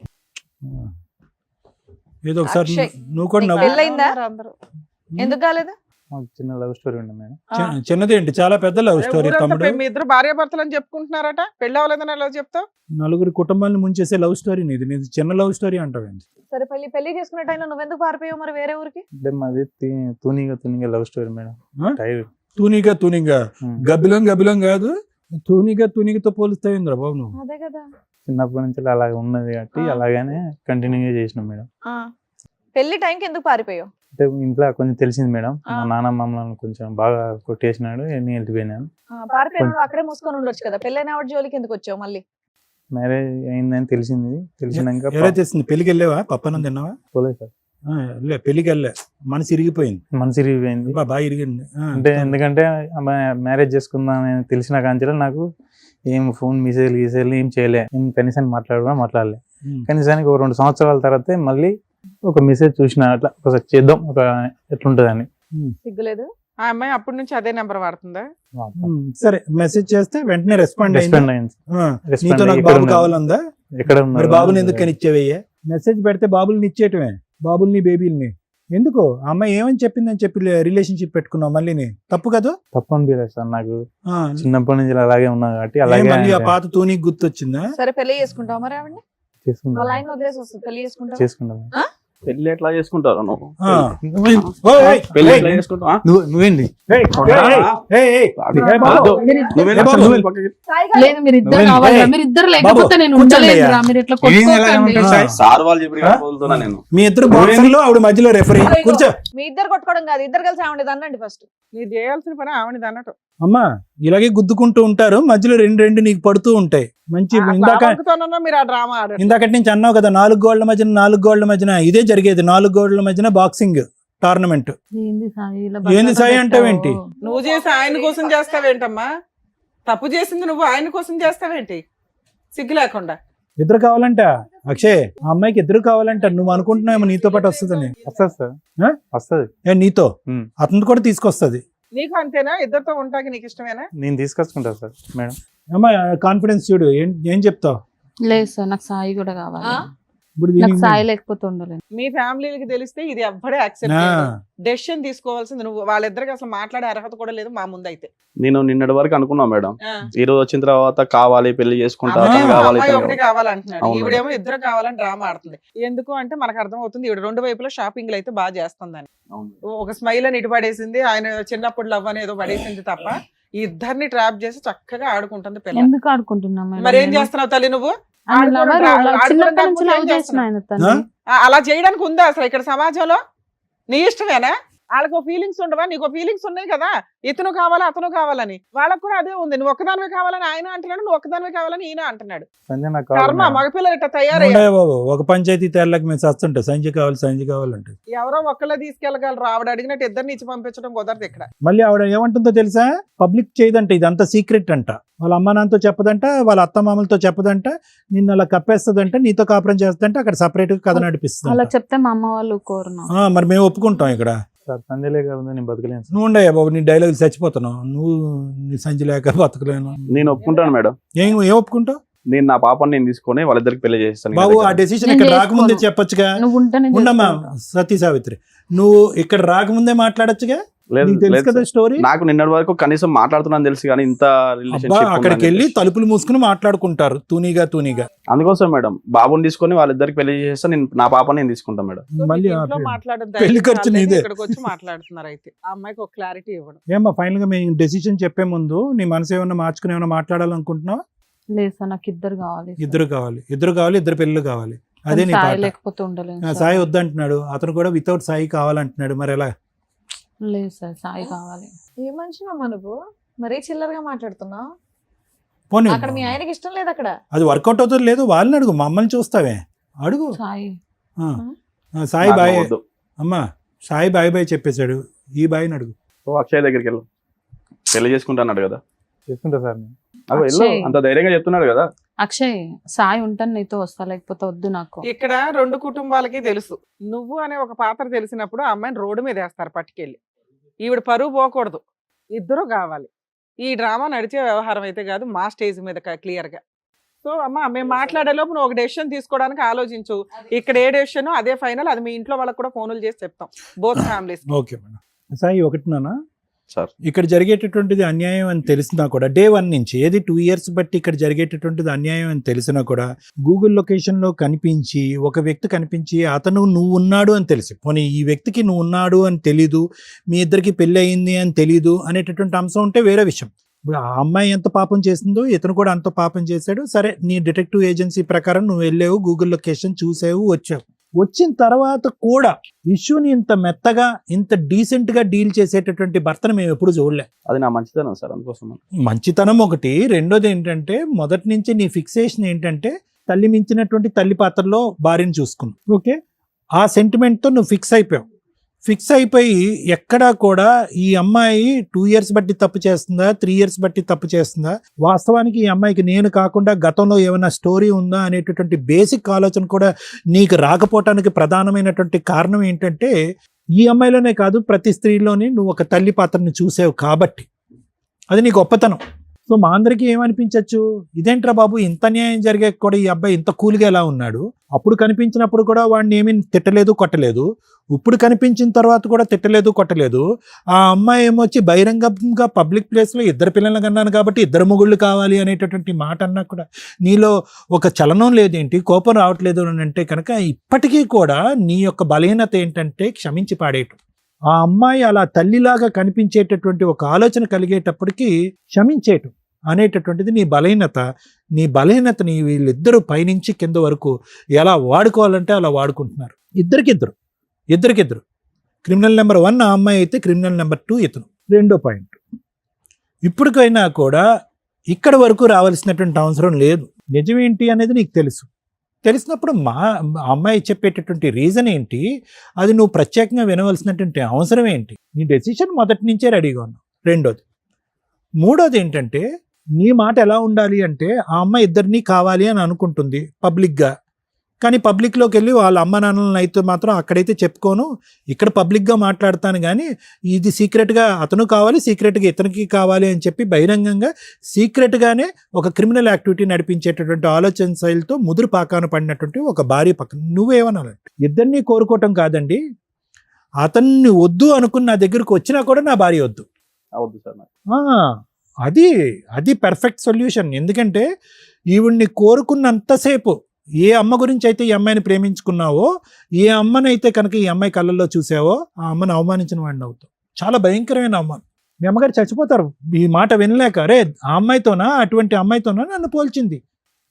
ఏదో ఒకసారి అక్షయ్, నువ్వు కూడా నీకు నవ్వు. పెళ్ళయిందా? అందరూ. ఎందుకు కాలేదు? మాకు చిన్న లవ్ స్టోరీ ఉంది మేడం. చిన్నది ఏంటి, చాలా పెద్ద లవ్ స్టోరీ ఊరంతా తమ్ముడు. మీ ఇద్దరు భార్య భర్తలు అని చెప్పుకుంటున్నారట, పెళ్ళి అవ్వలేదని ఎలా చెప్తావు? నలుగురి కుటుంబాన్ని ముంచేసే లవ్ స్టోరీ నీది. నీది చిన్న లవ్ స్టోరీ అంటావేంటి? సరే పెళ్లి చేసుకునే టైంలో నువ్వెందుకు పారిపోయావు మరి వేరే ఊరికి? అంటే మాది తూనిగా లవ్ స్టోరీ మేడం. ఆ? టైర్ తూనిగా గబ్బిలం కాదు, తూనిగతో పోలుస్తాయింద్రా బాబు నువ్వు. అదే కదా. చిన్నప్పటి నుంచి అలాగే ఉన్నది కాబట్టి అలాగనే కంటిన్యూగా చేసినాం మేడం. ఆ, పెళ్లి టైంకి ఎందుకు పారిపోయావు? అంటే ఇంట్లో కొంచెం తెలిసింది మేడం, ఆ. మా నాన్న మమ్మల్ని కొంచెం బాగా కొట్టేసినాడు, నేను వెళ్ళిపోయినాను. పారిపోయినాడు అక్కడే మూసుకొని ఉండొచ్చు కదా. పెళ్ళైన ఆవిడ జోలికి ఎందుకు వచ్చావు మళ్ళీ? మ్యారేజ్ అయిందని తెలిసింది. తెలిసినాక ఎలా చేసింది? పెళ్లికి వెళ్ళావా? పప్పనం తిన్నావా? పోలేదు సార్, పెళ్లికి వెళ్ళా, మనసు ఇరిగిపోయింది. మనసు ఇరిగిపోయింది. బాగా ఇరిగింది. అంటే ఎందుకంటే మ్యారేజ్ చేసుకుందామని తెలిసిన కాంచెలో నాకు ఏం ఫోన్ మెసేజ్లు ఏం చేయలే, ఏం కనీసానికి మాట్లాడలే. కనీసానికి ఒక 2 సంవత్సరాల తర్వాత మళ్ళీ ఒక మెసేజ్ చూసిన, అట్లా ఒకసారి చేద్దాం ఒక ఎట్లుంటదని. సిగ్గులేదు? ఆ అమ్మాయి అప్పటి నుంచి అదే నెంబర్ వాడుతుందా? సరే, మెసేజ్ చేస్తే వెంటనే రెస్పాండ్ రెస్పాండ్ అయింది. నీతో నాకు బాబు కావాలందా? ఎక్కడ మరి ఉన్నారు? బాబుని ఎందుకు కనిచ్చేవయ్యా? మెసేజ్ పెడితే బాబుల్ని ఇచ్చేయటమే, బాబుల్ని బేబీల్ని ఎందుకు? ఆ అమ్మాయి ఏమని చెప్పిందని చెప్పి రిలేషన్షిప్ పెట్టుకున్నావు మళ్ళీ, తప్పు కదా? తప్పు అనిపించలేదు సార్, నాకు ఆ, చిన్నప్పటి నుంచి అలాగే ఉన్నా కాబట్టి ఏం అలాగే మళ్ళీ ఆ పాత తూనికి గుర్తొచ్చిందా? సరే పెళ్లి చేసుకుంటావు మరి ఆవిడని? చేసుకుంటాం. వాళ్ళ ఆయన వదిలేసి వస్తుంది, పెళ్లి చేసుకుంటావు? చేసుకుంటాం. పెళ్లి ఎట్లా చేసుకుంటారు నువ్వు? ఆ. ఓయ్, ఏయ్, పెళ్లి ఏయ్, ఎట్లా చేసుకుంటావా? నువ్వేంటి ఏయ్, ఏయ్, ఏయ్, బాబు. నువ్వే ఏ బాబు? సాయి గారు, లేదు, మీరు ఇద్దరు నువ్వేంటి? కావాలి. ఏయ్, మీరు ఇద్దరు బాబు, లేకపోతే నేను కూర్చోండి ఉండలేదురా. అయ్యా. మీరు ఇట్లా ఏం ఎలా కొట్టుకోకండి. ఉంటుంది సార్? సార్ వాళ్ళు చెప్పి పోతున్నా నేను. మీ ఇద్దరు బాక్సింగ్ లో ఆవిడ మధ్యలో రెఫరీ. కూర్చో. మీ ఇద్దరు కొట్టుకోవడం కాదు, ఇద్దరు కలిసి ఆవిడ అనండి ఫస్ట్. మీరు చేయాల్సిన పని ఆవిడది అన్నట్టు. అమ్మా, ఇలాగే గుద్దుకుంటూ ఉంటారు, మధ్యలో రెండు నీకు పడుతూ ఉంటాయి. మంచి మీరు ఆ డ్రామా ఆడారు. ఇందాకటి నుంచి అన్నావు కదా, 4 గోళ్ల మధ్యన ఇదే జరిగేది. 4 గోళ్ల మధ్యన బాక్సింగ్ టోర్నమెంట్. ఏంది సాయి ఇలా ఏంది సాయి అంటావేంటి? నువ్వు చేసి ఆయన కోసం చేస్తావేంటమ్మా? తప్పు చేసింది నువ్వు ఆయన కోసం చేస్తావేంటి సిగ్గు లేకుండా? ఇద్దరు కావాలంట అక్షయ్, ఆ అమ్మాయికి ఇద్దరు కావాలంట. నువ్వు అనుకుంటున్నావేమో నీతో పాటు వస్తుందని. వస్తుంది సార్, ఆ? వస్తుంది. నీతో ఉమ్. అతను కూడా తీసుకొస్తుంది. నీకు అంతేనా? ఇద్దరితో ఉంటాకి నీకు ఇష్టమేనా? నేను తీసుకొచ్చుకుంటా సార్ మేడం. అమ్మాయి కాన్ఫిడెన్స్ చూడు, ఏం చెప్తావు లేదు సార్, నాకు సాయి కూడా కావాలి. ఆ? ఇప్పుడు నాకు దీనికి? సాయి లేకపోతే ఉండలేను. మీ ఫ్యామిలీకి తెలిస్తే ఇది ఎవ్వడే యాక్సెప్ట్ ఆ, డెసిషన్ తీసుకోవాల్సింది నువ్వు. వాళ్ళిద్దరికి అసలు మాట్లాడే అర్హత కూడా లేదు మా ముందు అయితే. నేను నిన్నటి వరకు అనుకున్నా మేడం, ఈ రోజు వచ్చిన తర్వాత కావాలి పెళ్లి చేసుకుంటా, అమ్మాయి అతను కావాలి, అమ్మాయి ఇతను ఒకటి కావాలి. కావాలంటున్నాడు, అవును. ఈవిడేమో ఇద్దరు కావాలని డ్రామా ఆడుతుంది. ఎందుకు అంటే మనకు అర్థం అవుతుంది ఈవిడ 2 వైపులా షాపింగ్లు అయితే బాగా చేస్తుందని. అవును. ఒక స్మైల్ అని ఇటు పడేసింది, ఆయన చిన్నప్పుడు లవ్ అని ఏదో పడేసింది తప్ప ఈ ఇద్దరిని ట్రాప్ చేసి చక్కగా ఆడుకుంటుంది పిల్ల. ఎందుకు ఆడుకుంటున్నా మేడం? మరి ఏం చేస్తున్నావు తల్లి నువ్వు? ఆయన lover, ఆడుకోవడం చిన్నప్పటి నుంచి కాకపోతే లవ్ ఏం చేసిన చేస్తున్నావు? ఆయన తన్ని. అలా చేయడానికి ఉందా అసలు ఇక్కడ సమాజంలో? నీ ఇష్టమేనా? వాళ్ళకి ఫీలింగ్స్ ఉండవా? నీకు ఫీలింగ్స్ ఉన్నాయి కదా, ఇతను కావాలా అతను కావాలని. వాళ్ళకు కూడా అదే ఉంది. నువ్వు ఒక్కదానివే కావాలని ఆయన అంటున్నాడు, నువ్వు ఒక్కదానివే కావాలని ఈయన అంటున్నాడు. సంజయ్ నాకు కర్మ, కావాలి. మగపిల్లలు ఇట్లా తయారయ్యారు. ఉండయా బాబు, ఒక పంచాయతీ తేళ్ళకి మేము చస్తుంటాం, సంజయ్ కావాలంటే. ఎవరో ఒక్కళ్ళే తీసుకెళ్ళగలరు. ఆవిడ అడిగినట్టు ఇద్దరిని ఇచ్చి పంపించడం కుదరదు ఇక్కడ. మళ్ళీ ఆవిడ ఏమంటుందో తెలుసా, పబ్లిక్ చేయదంట, ఇదంతా సీక్రెట్ అంట, వాళ్ళ అమ్మ నాన్నతో చెప్పదంట, వాళ్ళ అత్త మామలతో చెప్పదంట, నిన్ను అలా కప్పేస్తుందంట, నీతో కాపురం చేస్తుందంట, అక్కడ సపరేట్ గా కథ అలా నడిపిస్తుంది. చెప్తే మా అమ్మ వాళ్ళు కోరును. మరి మేము ఒప్పుకుంటాం ఇక్కడ. సార్ సంజయ్ లేక ఉంది, నేను బతకలేను సార్. నువ్వు ఉండయా బాబు, నీ డైలాగ్ చచ్చిపోతున్నావు నువ్వు, నీ సంజయ్ లేక బతకలేను. నేను ఒప్పుకుంటాను మేడం. ఏం ఒప్పుకుంటావు నేను నా పాపని నేను తీసుకొని వాళ్ళిద్దరికి పెళ్లి చేస్తాను. బాబు? ఆ డెసిషన్ ఇక్కడ రాకముందే చెప్పొచ్చుగా. నువ్వు ఉంటే నేను ఉండమ్మా చేసుకోను. సతీ సావిత్రి, నువ్వు ఇక్కడ రాకముందే మాట్లాడొచ్చుగా. లేదు, నీకు తెలుసు లేదు కదా సార్. స్టోరీ. నాకు నిన్నటి వరకు కనీసం మాట్లాడుతున్నాను తెలుసు, కానీ ఇంత అబ్బా, రిలేషన్షిప్ అక్కడికి వెళ్ళి తలుపులు మూసుకుని మాట్లాడుకుంటారు తూనీగా. అందుకోసం మేడం బాబుని తీసుకొని వాళ్ళిద్దరికి పెళ్లి చేస్తే నేను నా పాపని నేను తీసుకుంటాను మేడం. సో మళ్ళీ మీకు ఆ ఇంట్లో పెళ్లి. మాట్లాడడం పెళ్లి ఖర్చు ధైర్యం నీదే. ఇక్కడికి వచ్చి మాట్లాడుతున్నారు. అయితే ఆ అమ్మాయికి ఒక క్లారిటీ ఇవ్వడం. ఏమ్మా ఫైనల్ గా మేము డెసిషన్ చెప్పే ముందు నీ మనసు ఏమన్నా మార్చుకుని ఏమన్నా మాట్లాడాలనుకుంటున్నావు? లేదు సార్, నాకు ఇద్దరు కావాలి. ఇద్దరు కావాలి, ఇద్దరు పెళ్ళిళ్ళు కావాలి. అదే నీ సాయి పాట. లేకపోతే ఉండలేదు ఆ, సార్. సాయి వద్దంటున్నాడు, అతను కూడా వితౌట్ సాయి కావాలంటున్నాడు. మరి ఎలా? లేదు సార్, సాయి కావాలి. ఏ మనిషినమ్మా నువ్వు, మరీ చిల్లరగా మాట్లాడుతున్నావు. పోనీ అక్కడ మీ ఆయనకి ఇష్టం లేదు అక్కడ. అది వర్కౌట్ అవుతుంది లేదు, వాళ్ళని అడుగు, మమ్మల్ని చూస్తావే అడుగు. సాయి ఆ, సాయి నాకు బాయ్ వద్దు. అమ్మా, సాయి బాయ్ చెప్పేశాడు, ఈ బాయ్ని అడుగు. ఓ అక్షయ్ దగ్గరికి వెళ్ళు, పెళ్లి చేసుకుంటాన్నాడు కదా. చేసుకుంటా సార్ నేను. అగో వెళ్ళు, అక్షయ్. అంత ధైర్యంగా చెప్తున్నాడు కదా. అక్షయ్, సాయి ఉంటాను నీతో వస్తా, లేకపోతే వద్దు నాకు. ఇక్కడ రెండు కుటుంబాలకి తెలుసు, నువ్వు అనే ఒక పాత్ర తెలిసినప్పుడు ఆ అమ్మాయిని రోడ్డు మీద వేస్తారు పట్టుకెళ్ళి. ఈవిడ పరువు పోకూడదు, ఇద్దరు కావాలి. ఈ డ్రామా నడిచే వ్యవహారం అయితే కాదు, మా స్టేజ్ మీద క్లియర్ గా. సో అమ్మ, మేము మాట్లాడే లోపు నువ్వు ఒక డెసిషన్ తీసుకోవడానికి ఆలోచించు. ఇక్కడ ఏ డెసిషన్ అదే ఫైనల్. అది మీ ఇంట్లో వాళ్ళకి కూడా ఫోన్లు చేసి చెప్తాం, both families. Okay madam. Sai ఒకటి నాన్న, సార్ ఇక్కడ జరిగేటటువంటిది అన్యాయం అని తెలిసినా కూడా డే 1 నుంచి, ఏది 2 years బట్టి ఇక్కడ జరిగేటటువంటిది అన్యాయం అని తెలిసినా కూడా గూగుల్ లొకేషన్లో కనిపించి ఒక వ్యక్తి కనిపించి అతను నువ్వు ఉన్నాడు అని తెలిసి, పోనీ ఈ వ్యక్తికి నువ్వు ఉన్నాడు అని తెలీదు, మీ ఇద్దరికి పెళ్ళి అయింది అని తెలీదు అనేటటువంటి అంశం ఉంటే వేరే విషయం. ఇప్పుడు ఆ అమ్మాయి ఎంత పాపం చేసిందో ఇతను కూడా అంత పాపం చేశాడు. సరే, నీ డిటెక్టివ్ ఏజెన్సీ ప్రకారం నువ్వు వెళ్ళావు, గూగుల్ లొకేషన్ చూసావు, వచ్చావు. వచ్చిన తర్వాత కూడా ఇష్యూని ఇంత మెత్తగా ఇంత డీసెంట్ గా డీల్ చేసేటటువంటి భర్తను మేము ఎప్పుడు చూడలే. అది నా మంచితనం సార్, అందుకోసం. మంచితనం ఒకటి. రెండోది ఏంటంటే, మొదటి నుంచి నీ ఫిక్సేషన్ ఏంటంటే తల్లి మించినటువంటి తల్లి పాత్రలో భార్యను చూసుకున్నావు. ఓకే, ఆ సెంటిమెంట్తో నువ్వు ఫిక్స్ అయిపోయి ఎక్కడా కూడా ఈ అమ్మాయి 2 years బట్టి తప్పు చేస్తుందా, 3 years బట్టి తప్పు చేస్తుందా, వాస్తవానికి ఈ అమ్మాయికి నేను కాకుండా గతంలో ఏమైనా స్టోరీ ఉందా అనేటటువంటి బేసిక్ ఆలోచన కూడా నీకు రాకపోవటానికి ప్రధానమైనటువంటి కారణం ఏంటంటే, ఈ అమ్మాయిలోనే కాదు ప్రతి స్త్రీలోని నువ్వు ఒక తల్లి పాత్రని చూసావు కాబట్టి. అది నీ గొప్పతనం. సో మా అందరికీ ఏమనిపించవచ్చు, ఇదేంట్రా బాబు ఇంత న్యాయం జరిగే కూడా ఈ అబ్బాయి ఇంత కూల్గా ఎలా ఉన్నాడు, అప్పుడు కనిపించినప్పుడు కూడా వాడిని ఏమీ తిట్టలేదు కొట్టలేదు, ఇప్పుడు కనిపించిన తర్వాత కూడా తిట్టలేదు కొట్టలేదు. ఆ అమ్మాయి ఏమొచ్చి బహిరంగంగా పబ్లిక్ ప్లేస్లో ఇద్దరు పిల్లలు కన్నాను కాబట్టి ఇద్దరు మొగుళ్ళు కావాలి అనేటటువంటి మాట అన్నా కూడా నీలో ఒక చలనం లేదేంటి, కోపం రావట్లేదు అని అంటే కనుక ఇప్పటికీ కూడా నీ యొక్క బలహీనత ఏంటంటే క్షమించి పాడేయటం. ఆ అమ్మాయి అలా తల్లిలాగా కనిపించేటటువంటి ఒక ఆలోచన కలిగేటప్పటికీ క్షమించేయటం అనేటటువంటిది నీ బలహీనత. నీ బలహీనతని వీళ్ళిద్దరూ పైనుంచి కింద వరకు ఎలా వాడుకోవాలంటే అలా వాడుకుంటున్నారు. ఇద్దరికిద్దరు. క్రిమినల్ నెంబర్ 1 ఆ అమ్మాయి అయితే, క్రిమినల్ నెంబర్ 2 ఇతను. రెండో పాయింట్, ఇప్పటికైనా కూడా ఇక్కడ వరకు రావాల్సినటువంటి అవసరం లేదు. నిజమేంటి అనేది నీకు తెలిసినప్పుడు మా అమ్మాయి చెప్పేటటువంటి రీజన్ ఏంటి, అది నువ్వు ప్రత్యేకంగా వినవలసినటువంటి అవసరం ఏంటి. నీ డెసిషన్ మొదటి నుంచే రెడీగా ఉన్నావు. మూడోది ఏంటంటే, నీ మాట ఎలా ఉండాలి అంటే, ఆ అమ్మాయి ఇద్దరినీ కావాలి అని అనుకుంటుంది పబ్లిక్గా, కానీ పబ్లిక్లోకి వెళ్ళి వాళ్ళ అమ్మ నాన్నలను అయితే మాత్రం అక్కడైతే చెప్పుకోను, ఇక్కడ పబ్లిక్గా మాట్లాడతాను, కానీ ఇది సీక్రెట్గా అతను కావాలి, సీక్రెట్గా ఇతనికి కావాలి అని చెప్పి బహిరంగంగా సీక్రెట్గానే ఒక క్రిమినల్ యాక్టివిటీ నడిపించేటటువంటి ఆలోచన శైలితో ముదురు పాకాన పడినటువంటి ఒక భార్య పక్కన నువ్వేమనాలంటే, ఇద్దరినీ కోరుకోవటం కాదండి, అతన్ని వద్దు అనుకున్న నా దగ్గరకు వచ్చినా కూడా నా భార్య వద్దు. అవద్దు సార్ నాకు. అది పర్ఫెక్ట్ సొల్యూషన్. ఎందుకంటే ఈవిడ్ని కోరుకున్నంతసేపు ఏ అమ్మ గురించి అయితే ఈ అమ్మాయిని ప్రేమించుకున్నావో, ఏ అమ్మనైతే కనుక ఈ అమ్మాయి కళ్ళల్లో చూసావో, ఆ అమ్మని అవమానించిన వాడిని అవుతావు. చాలా భయంకరమైన అవమానం. మీ అమ్మగారు చచ్చిపోతారు ఈ మాట వినలేక. రే, ఆ అమ్మాయితోనా, అటువంటి అమ్మాయితోనా నన్ను పోల్చింది,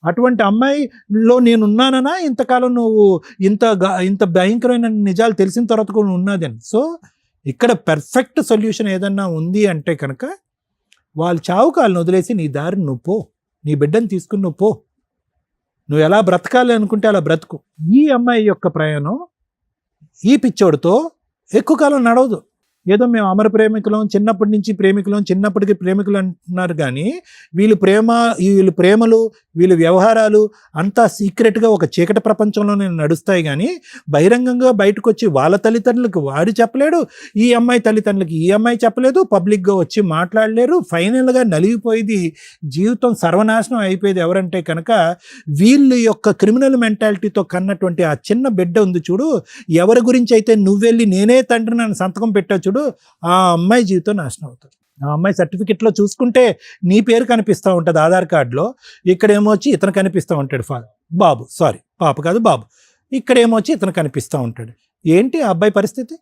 అటువంటి అమ్మాయిలో నేను ఉన్నానన్నా ఇంతకాలం నువ్వు ఇంత భయంకరమైన నిజాలు తెలిసిన తర్వాత కూడా ఉన్నదని. సో ఇక్కడ పెర్ఫెక్ట్ సొల్యూషన్ ఏదన్నా ఉంది అంటే కనుక వాళ్ళు చావు కాళ్ళని వదిలేసి నీ దారిని నువ్వు పో, నీ బిడ్డను తీసుకుని నువ్వు పో, నువ్వు ఎలా బ్రతకాలి అనుకుంటే అలా బ్రతుకు. ఈ అమ్మాయి యొక్క ప్రయాణం ఈ పిచ్చోడితో ఎక్కువ కాలం నడవదు. ఏదో మేము అమర ప్రేమికులం, చిన్నప్పటి నుంచి ప్రేమికులం, చిన్నప్పటికి ప్రేమికులు అంటున్నారు కానీ వీళ్ళు ప్రేమలు వీళ్ళ వ్యవహారాలు అంతా సీక్రెట్గా ఒక చీకటి ప్రపంచంలోనే నడుస్తాయి. కానీ బహిరంగంగా బయటకు వచ్చి వాళ్ళ తల్లిదండ్రులకు వాడు చెప్పలేడు, ఈ అమ్మాయి తల్లిదండ్రులకి ఈ అమ్మాయి చెప్పలేదు, పబ్లిక్గా వచ్చి మాట్లాడలేరు. ఫైనల్గా నలిగిపోయేది, జీవితం సర్వనాశనం అయిపోయేది ఎవరంటే కనుక వీళ్ళ యొక్క క్రిమినల్ మెంటాలిటీతో కన్నటువంటి ఆ చిన్న బిడ్డ ఉంది చూడు, ఎవరి గురించి అయితే నువ్వెళ్ళి నేనే తండ్రిని అని సంతకం పెట్టావు చూడు, ఆ అమ్మాయి జీవితం నాశనం అవుతుంది. ఆ అమ్మాయి సర్టిఫికెట్లో చూసుకుంటే నీ పేరు కనిపిస్తూ ఉంటుంది ఆధార్ కార్డులో, ఇక్కడేమో వచ్చి ఇతను కనిపిస్తూ ఉంటాడు బాబు, సారీ పాప కాదు బాబు, ఇక్కడేమో వచ్చి ఇతను కనిపిస్తూ ఉంటాడు. ఏంటి ఆ అబ్బాయి పరిస్థితి,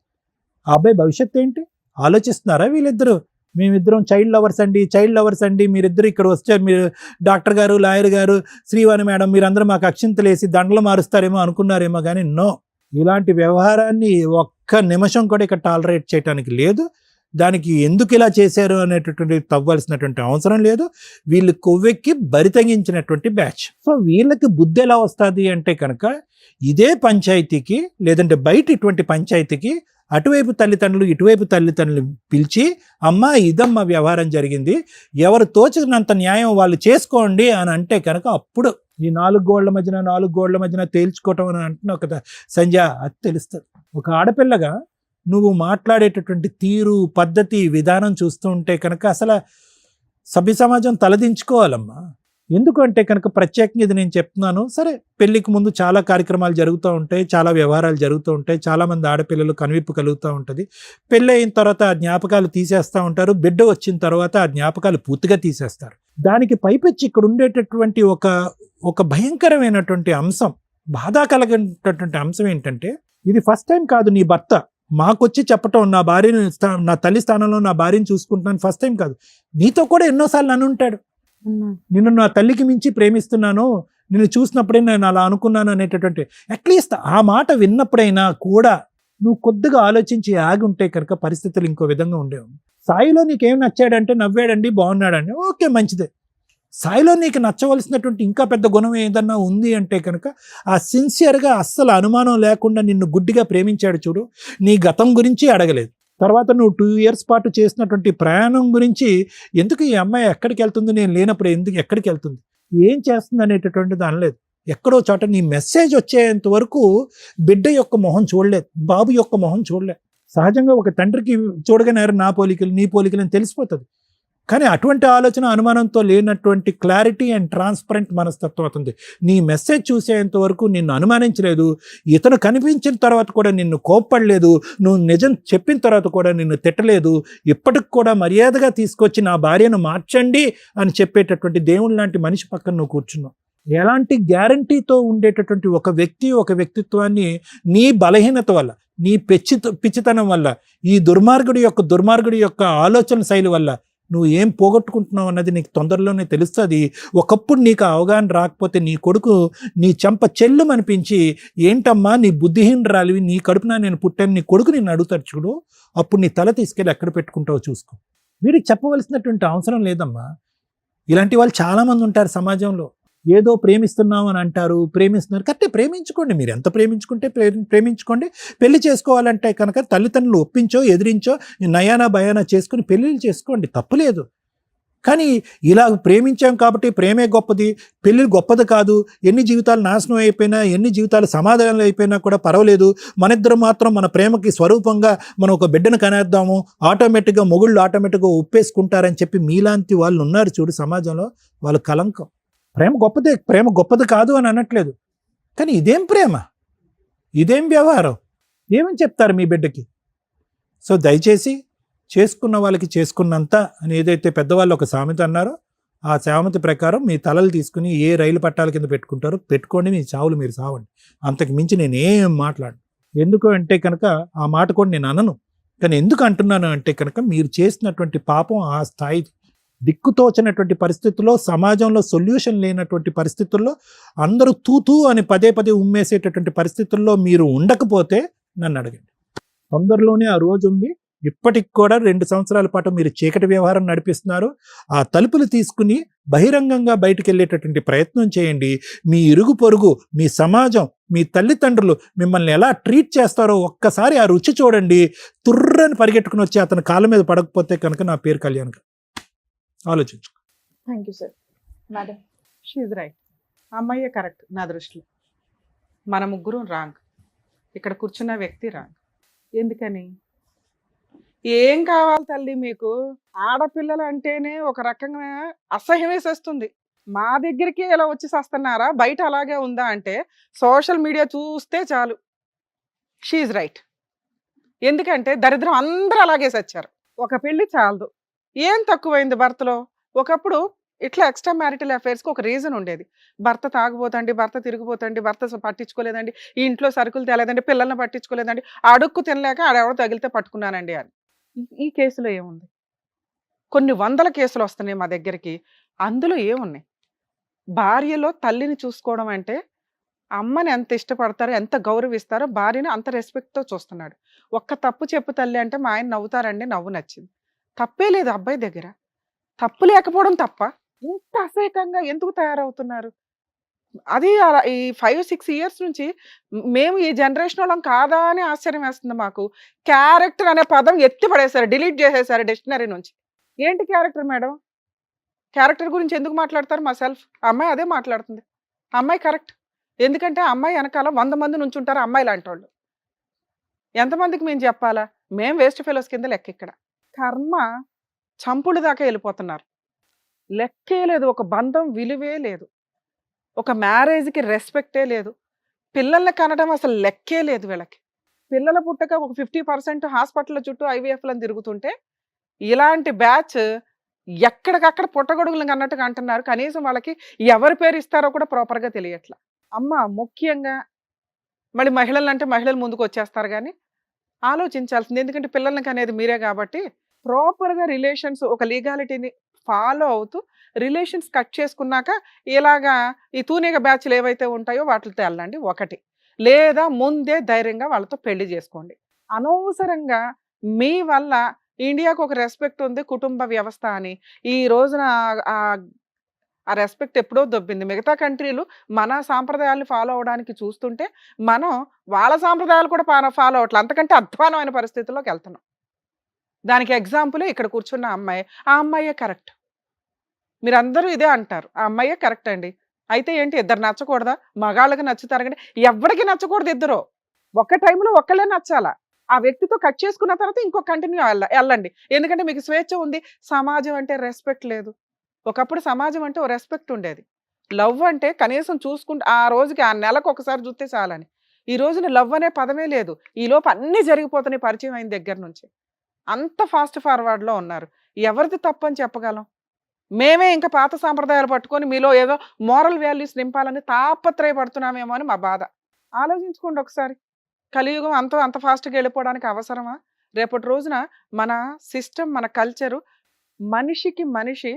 ఆ అబ్బాయి భవిష్యత్తు ఏంటి ఆలోచిస్తున్నారా వీళ్ళిద్దరూ? మేమిద్దరం చైల్డ్ లవర్స్ అండి, మీరిద్దరు ఇక్కడ వస్తే మీరు డాక్టర్ గారు, లాయర్ గారు, శ్రీవాణి మేడం మీరందరూ మాకు అక్షింతలు వేసి దండలు మారుస్తారేమో అనుకున్నారేమో కానీ నో, ఇలాంటి వ్యవహారాన్ని ఒక్క నిమిషం కూడా ఇక్కడ టాలరేట్ చేయడానికి లేదు. దానికి ఎందుకు ఇలా చేశారు అనేటటువంటి తవ్వాల్సినటువంటి అవసరం లేదు. వీళ్ళు కొవ్వెక్కి బరితగించినటువంటి బ్యాచ్. సో వీళ్ళకి బుద్ధి ఎలా వస్తుంది అంటే కనుక ఇదే పంచాయతీకి లేదంటే బయట ఇటువంటి పంచాయతీకి అటువైపు తల్లిదండ్రులు ఇటువైపు తల్లిదండ్రులు పిలిచి అమ్మ ఇదమ్మ వ్యవహారం జరిగింది, ఎవరు తోచినంత న్యాయం వాళ్ళు చేసుకోండి అని అంటే కనుక అప్పుడు ఈ నాలుగు గోళ్ల మధ్యన తేల్చుకోవటం అని అంటున్నావు కదా సంధ్య, అది తెలుస్తుంది. ఒక ఆడపిల్లగా నువ్వు మాట్లాడేటటువంటి తీరు, పద్ధతి, విధానం చూస్తూ ఉంటే కనుక అసలు సభ్య సమాజం తలదించుకోవాలమ్మా. ఎందుకంటే కనుక ప్రత్యేకంగా ఇది నేను చెప్తున్నాను. సరే, పెళ్లికి ముందు చాలా కార్యక్రమాలు జరుగుతూ ఉంటాయి, చాలా వ్యవహారాలు జరుగుతూ ఉంటాయి, చాలామంది ఆడపిల్లలు కనువిప్పు కలుగుతూ ఉంటుంది. పెళ్ళి అయిన తర్వాత ఆ జ్ఞాపకాలు తీసేస్తూ ఉంటారు, బిడ్డ వచ్చిన తర్వాత ఆ జ్ఞాపకాలు పూర్తిగా తీసేస్తారు. దానికి పైపెచ్చి ఇక్కడ ఉండేటటువంటి ఒక భయంకరమైనటువంటి అంశం, బాధ కలిగినటువంటి అంశం ఏంటంటే ఇది ఫస్ట్ టైం కాదు నీ భర్త మాకొచ్చి చెప్పటం, నా భార్యను నా తల్లి స్థానంలో నా భార్యను చూసుకుంటున్నాను ఫస్ట్ టైం కాదు, నీతో కూడా ఎన్నోసార్లు అని ఉంటాడు. నిన్ను నా తల్లికి మించి ప్రేమిస్తున్నాను, నిన్ను చూసినప్పుడే నేను అలా అనుకున్నాను అనేటటువంటి అట్లీస్ట్ ఆ మాట విన్నప్పుడైనా కూడా నువ్వు కొద్దిగా ఆలోచించి ఆగి ఉంటే కనుక పరిస్థితులు ఇంకో విధంగా ఉండేవి. సాయిలో నీకేం నచ్చాడంటే నవ్వాడండి, బాగున్నాడండి, ఓకే మంచిదే. సాయిలో నీకు నచ్చవలసినటువంటి ఇంకా పెద్ద గుణం ఏదన్నా ఉంది అంటే కనుక ఆ సిన్సియర్గా అస్సలు అనుమానం లేకుండా నిన్ను గుడ్డిగా ప్రేమించాడు చూడు, నీ గతం గురించి అడగలేదు. తర్వాత నువ్వు 2 years పాటు చేసినటువంటి ప్రయాణం గురించి, ఎందుకు ఈ అమ్మాయి ఎక్కడికి వెళ్తుంది, నేను లేనప్పుడు ఎందుకు ఎక్కడికి వెళ్తుంది, ఏం చేస్తుంది అనేటటువంటిది అనలేదు. ఎక్కడో చోట నీ మెసేజ్ వచ్చేంత వరకు బిడ్డ యొక్క మొహం చూడలేదు, బాబు యొక్క మొహం చూడలేదు. సహజంగా ఒక తండ్రికి చూడగానే నా పోలికలు నీ పోలికలు అని తెలిసిపోతుంది. కానీ అటువంటి ఆలోచన అనుమానంతో లేనటువంటి క్లారిటీ అండ్ ట్రాన్స్పరెంట్ మనస్తత్వం అవుతుంది. నీ మెసేజ్ చూసేంత వరకు నిన్ను అనుమానించలేదు, ఇతను కనిపించిన తర్వాత కూడా నిన్ను కోప్పడలేదు, నువ్వు నిజం చెప్పిన తర్వాత కూడా నిన్ను తిట్టలేదు, ఇప్పటికి కూడా మర్యాదగా తీసుకొచ్చి నా భార్యను మార్చండి అని చెప్పేటటువంటి దేవుని లాంటి మనిషి పక్కన నువ్వు కూర్చున్నావు. ఎలాంటి గ్యారంటీతో ఉండేటటువంటి ఒక వ్యక్తిత్వాన్ని నీ బలహీనత వల్ల, నీ పిచ్చితనం వల్ల, ఈ దుర్మార్గుడి యొక్క ఆలోచన శైలి వల్ల నువ్వు ఏం పోగొట్టుకుంటున్నావు అన్నది నీకు తొందరలోనే తెలుస్తుంది. ఒకప్పుడు నీకు అవగాహన రాకపోతే నీ కొడుకు నీ చెంప చెల్లుమనిపించి, ఏంటమ్మా నీ బుద్ధిహీనరాలివి, నీ కడుపున నేను పుట్టాను, నీ కొడుకు నిన్ను అడుగుతాడు చూడు, అప్పుడు నీ తల తీసుకెళ్ళి ఎక్కడ పెట్టుకుంటావో చూసుకో. వీడికి చెప్పవలసినటువంటి అవసరం లేదమ్మా. ఇలాంటి వాళ్ళు చాలామంది ఉంటారు సమాజంలో. ఏదో ప్రేమిస్తున్నాం అని అంటారు, ప్రేమిస్తున్నారు, కరెక్టే, ప్రేమించుకోండి, మీరు ఎంత ప్రేమించుకుంటే ప్రేమించుకోండి. పెళ్లి చేసుకోవాలంటే కనుక తల్లిదండ్రులు ఒప్పించో ఎదిరించో నయానా భయానా చేసుకుని పెళ్ళిళ్ళు చేసుకోండి, తప్పులేదు. కానీ ఇలా ప్రేమించాం కాబట్టి ప్రేమే గొప్పది, పెళ్ళి గొప్పది కాదు, ఎన్ని జీవితాలు నాశనం అయిపోయినా, ఎన్ని జీవితాలు సమాధానాలు అయిపోయినా కూడా పర్వాలేదు, మనిద్దరం మాత్రం మన ప్రేమకి స్వరూపంగా మనం ఒక బిడ్డను కనేద్దాము, ఆటోమేటిక్గా మొగుళ్ళు ఆటోమేటిక్గా ఒప్పేసుకుంటారని చెప్పి మీలాంటి వాళ్ళు ఉన్నారు చూడు సమాజంలో, వాళ్ళు కలంకం. ప్రేమ గొప్పది కాదు అని అనట్లేదు, కానీ ఇదేం ప్రేమ, ఇదేం వ్యవహారం, ఏమని చెప్తారు మీ బిడ్డకి? సో దయచేసి చేసుకున్న వాళ్ళకి చేసుకున్నంత అని ఏదైతే పెద్దవాళ్ళు ఒక సామెత అన్నారో, ఆ సామెత ప్రకారం మీ తలలు తీసుకుని ఏ రైలు పట్టాల కింద పెట్టుకుంటారో పెట్టుకోండి, మీ చావులు మీరు సావండి. అంతకు మించి నేనేం మాట్లాడను. ఎందుకు అంటే కనుక ఆ మాట కూడా నేను అనను. కానీ ఎందుకు అంటున్నాను అంటే కనుక మీరు చేసినటువంటి పాపం ఆ స్థాయి దిక్కుతోచనటువంటి పరిస్థితుల్లో, సమాజంలో సొల్యూషన్ లేనటువంటి పరిస్థితుల్లో, అందరూ తూతూ అని పదే పదే ఉమ్మేసేటటువంటి పరిస్థితుల్లో మీరు ఉండకపోతే నన్ను అడగండి. తొందరలోనే ఆ రోజు ఉంది. ఇప్పటికి కూడా 2 సంవత్సరాల పాటు మీరు చీకటి వ్యవహారం నడిపిస్తున్నారు. ఆ తలుపులు తీసుకుని బహిరంగంగా బయటికి వెళ్ళేటటువంటి ప్రయత్నం చేయండి. మీ ఇరుగు పొరుగు, మీ సమాజం, మీ తల్లిదండ్రులు మిమ్మల్ని ఎలా ట్రీట్ చేస్తారో ఒక్కసారి ఆ రుచి చూడండి. తుర్రని పరిగెట్టుకుని వచ్చి అతని కాళ్ళ మీద పడకపోతే కనుక నా పేరు కళ్యాణ్ గారు. ఆలోచించు. Thank you sir. Madam, she's right. అమ్మాయే కరెక్ట్ నా దృష్టిలో. మన ముగ్గురు రాంగ్. ఇక్కడ కూర్చున్న వ్యక్తి రాంగ్. ఎందుకని? ఏం కావాలి తల్లి మీకు? ఆడపిల్లలు అంటేనే ఒక రకంగా అసహ్యం వేసేస్తుంది. మా దగ్గరికి ఇలా వచ్చి వస్తున్నారా, బయట అలాగే ఉందా అంటే సోషల్ మీడియా చూస్తే చాలు. She's right. ఎందుకంటే దరిద్రం అందరూ అలాగే సచ్చారు. ఒక పెళ్లి చాలదు. ఏం తక్కువైంది భర్తలో? ఒకప్పుడు ఇట్లా ఎక్స్ట్రా మ్యారిటల్ అఫైర్స్కి ఒక రీజన్ ఉండేది. భర్త తాగుపోతండి, భర్త తిరిగిపోతండి, భర్త పట్టించుకోలేదండి, ఈ ఇంట్లో సరుకులు తేలేదండి, పిల్లల్ని పట్టించుకోలేదండి, అడుక్కు తినలేక ఆడెవడో తగిలితే పట్టుకున్నానండి అని. ఈ కేసులో ఏముంది? కొన్ని వందల కేసులు వస్తున్నాయి మా దగ్గరికి. అందులో ఏమున్నాయి? భార్యలో తల్లిని చూసుకోవడం అంటే అమ్మని ఎంత ఇష్టపడతారో, ఎంత గౌరవిస్తారో భార్యని అంత రెస్పెక్ట్తో చూస్తున్నాడు. ఒక్క తప్పు చెప్పు తల్లి అంటే మా ఆయన నవ్వుతారండి, నవ్వు నచ్చింది. తప్పే లేదు అబ్బాయి దగ్గర. తప్పు లేకపోవడం తప్ప ఇంత అసహ్యకంగా ఎందుకు తయారవుతున్నారు? అది ఈ 5-6 ఇయర్స్ నుంచి మేము ఈ జనరేషన్ వాళ్ళం కాదా అని ఆశ్చర్యం వేస్తుంది మాకు. క్యారెక్టర్ అనే పదం ఎత్తి పడేశారు, డిలీట్ చేసేసారు డిక్షనరీ నుంచి. ఏంటి క్యారెక్టర్ మేడం? క్యారెక్టర్ గురించి ఎందుకు మాట్లాడతారు? మా సెల్ఫ్ అమ్మాయి అదే మాట్లాడుతుంది. అమ్మాయి కరెక్ట్. ఎందుకంటే అమ్మాయి వెనకాల 100 మంది నుంచి ఉంటారు అమ్మాయి లాంటి వాళ్ళు. ఎంతమందికి మేము చెప్పాలా? మేము వేస్ట్ ఫెలోస్ కింద లెక్క. ఇక్కడ కర్మ చంపుడు దాకా వెళ్ళిపోతున్నారు. లెక్కే లేదు. ఒక బంధం విలువే లేదు. ఒక మ్యారేజ్కి రెస్పెక్టే లేదు. పిల్లల్ని కనడం అసలు లెక్కే లేదు వీళ్ళకి. పిల్లల పుట్టక ఒక 50% హాస్పిటల్ చుట్టూ ఐవీఎఫ్లను తిరుగుతుంటే ఇలాంటి బ్యాచ్ ఎక్కడికక్కడ పుట్టగొడుగులను అన్నట్టుగా అంటున్నారు. కనీసం వాళ్ళకి ఎవరి పేరు ఇస్తారో కూడా ప్రాపర్గా తెలియట్లా. అమ్మ ముఖ్యంగా మళ్ళీ మహిళలు అంటే మహిళలు ముందుకు వచ్చేస్తారు కానీ ఆలోచించాల్సింది. ఎందుకంటే పిల్లలకి అనేది మీరే కాబట్టి ప్రాపర్గా రిలేషన్స్ ఒక లీగాలిటీని ఫాలో అవుతూ రిలేషన్స్ కట్ చేసుకున్నాక ఇలాగా ఈ తూనిగ బ్యాచ్లు ఏవైతే ఉంటాయో వాటితో వెళ్ళండి. ఒకటి, లేదా ముందే ధైర్యంగా వాళ్ళతో పెళ్లి చేసుకోండి. అనవసరంగా మీ వల్ల ఇండియాకు ఒక రెస్పెక్ట్ ఉంది కుటుంబ వ్యవస్థ అని ఈ రోజున ఆ రెస్పెక్ట్ ఎప్పుడో దొబ్బింది. మిగతా కంట్రీలు మన సాంప్రదాయాలు ఫాలో అవడానికి చూస్తుంటే మనం వాళ్ళ సాంప్రదాయాలు కూడా ఫాలో అవట్లేదు. అంతకంటే అధ్వానమైన పరిస్థితుల్లోకి వెళ్తున్నాం. దానికి ఎగ్జాంపుల్ ఇక్కడ కూర్చున్న అమ్మాయి. ఆ అమ్మాయే కరెక్ట్. మీరందరూ ఇదే అంటారు, ఆ అమ్మాయే కరెక్ట్ అండి. అయితే ఏంటి, ఇద్దరు నచ్చకూడదా? మగాళ్ళకి నచ్చుతారు కానీ ఎవరికి నచ్చకూడదు. ఇద్దరు ఒక్క టైంలో ఒక్కళ్ళే నచ్చాలా. ఆ వ్యక్తితో కట్ చేసుకున్న తర్వాత ఇంకో కంటిన్యూ వెళ్ళండి. ఎందుకంటే మీకు స్వేచ్ఛ ఉంది. సమాజం అంటే రెస్పెక్ట్ లేదు. ఒకప్పుడు సమాజం అంటే ఓ రెస్పెక్ట్ ఉండేది. లవ్ అంటే కనీసం చూసుకుంటే ఆ రోజుకి ఆ నెలకు ఒకసారి చూస్తే చాలని. ఈ రోజున లవ్ అనే పదమే లేదు. ఈ లోపు అన్నీ జరిగిపోతున్నాయి పరిచయం అయిన దగ్గర నుంచి. అంత ఫాస్ట్ ఫార్వర్డ్లో ఉన్నారు. ఎవరిది తప్పని చెప్పగలం? మేమే ఇంకా పాత సాంప్రదాయాలు పట్టుకొని మీలో ఏదో మోరల్ వాల్యూస్ నింపాలని తాపత్రయపడుతున్నామేమో అని మా బాధ. ఆలోచించుకోండి ఒకసారి. కలియుగం అంత ఫాస్ట్గా వెళ్ళిపోవడానికి అవసరమా? రేపటి రోజున మన సిస్టమ్, మన కల్చరు, మనిషికి మనిషి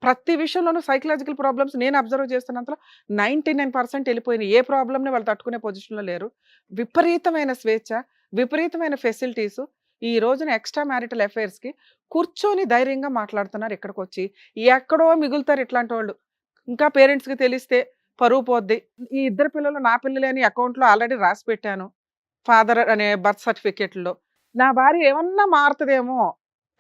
ప్రతి విషయంలోనూ సైకలాజికల్ ప్రాబ్లమ్స్ నేను అబ్జర్వ్ చేస్తున్నంతలో 99% వెళ్ళిపోయినాయి. ఏ ప్రాబ్లమ్ని వాళ్ళు తట్టుకునే పొజిషన్లో లేరు. విపరీతమైన స్వేచ్ఛ, విపరీతమైన ఫెసిలిటీసు. ఈ రోజున ఎక్స్ట్రా మ్యారిటల్ అఫైర్స్కి కూర్చొని ధైర్యంగా మాట్లాడుతున్నారు. ఇక్కడికి వచ్చి ఎక్కడో మిగులుతారు ఇట్లాంటి వాళ్ళు. ఇంకా పేరెంట్స్కి తెలిస్తే పరువు పోద్ది. ఈ ఇద్దరు పిల్లలు నా పిల్లలే అని అకౌంట్లో ఆల్రెడీ రాసి పెట్టాను, ఫాదర్ అనే బర్త్ సర్టిఫికేట్లో. నా భార్య ఏమన్నా మారుతుందేమో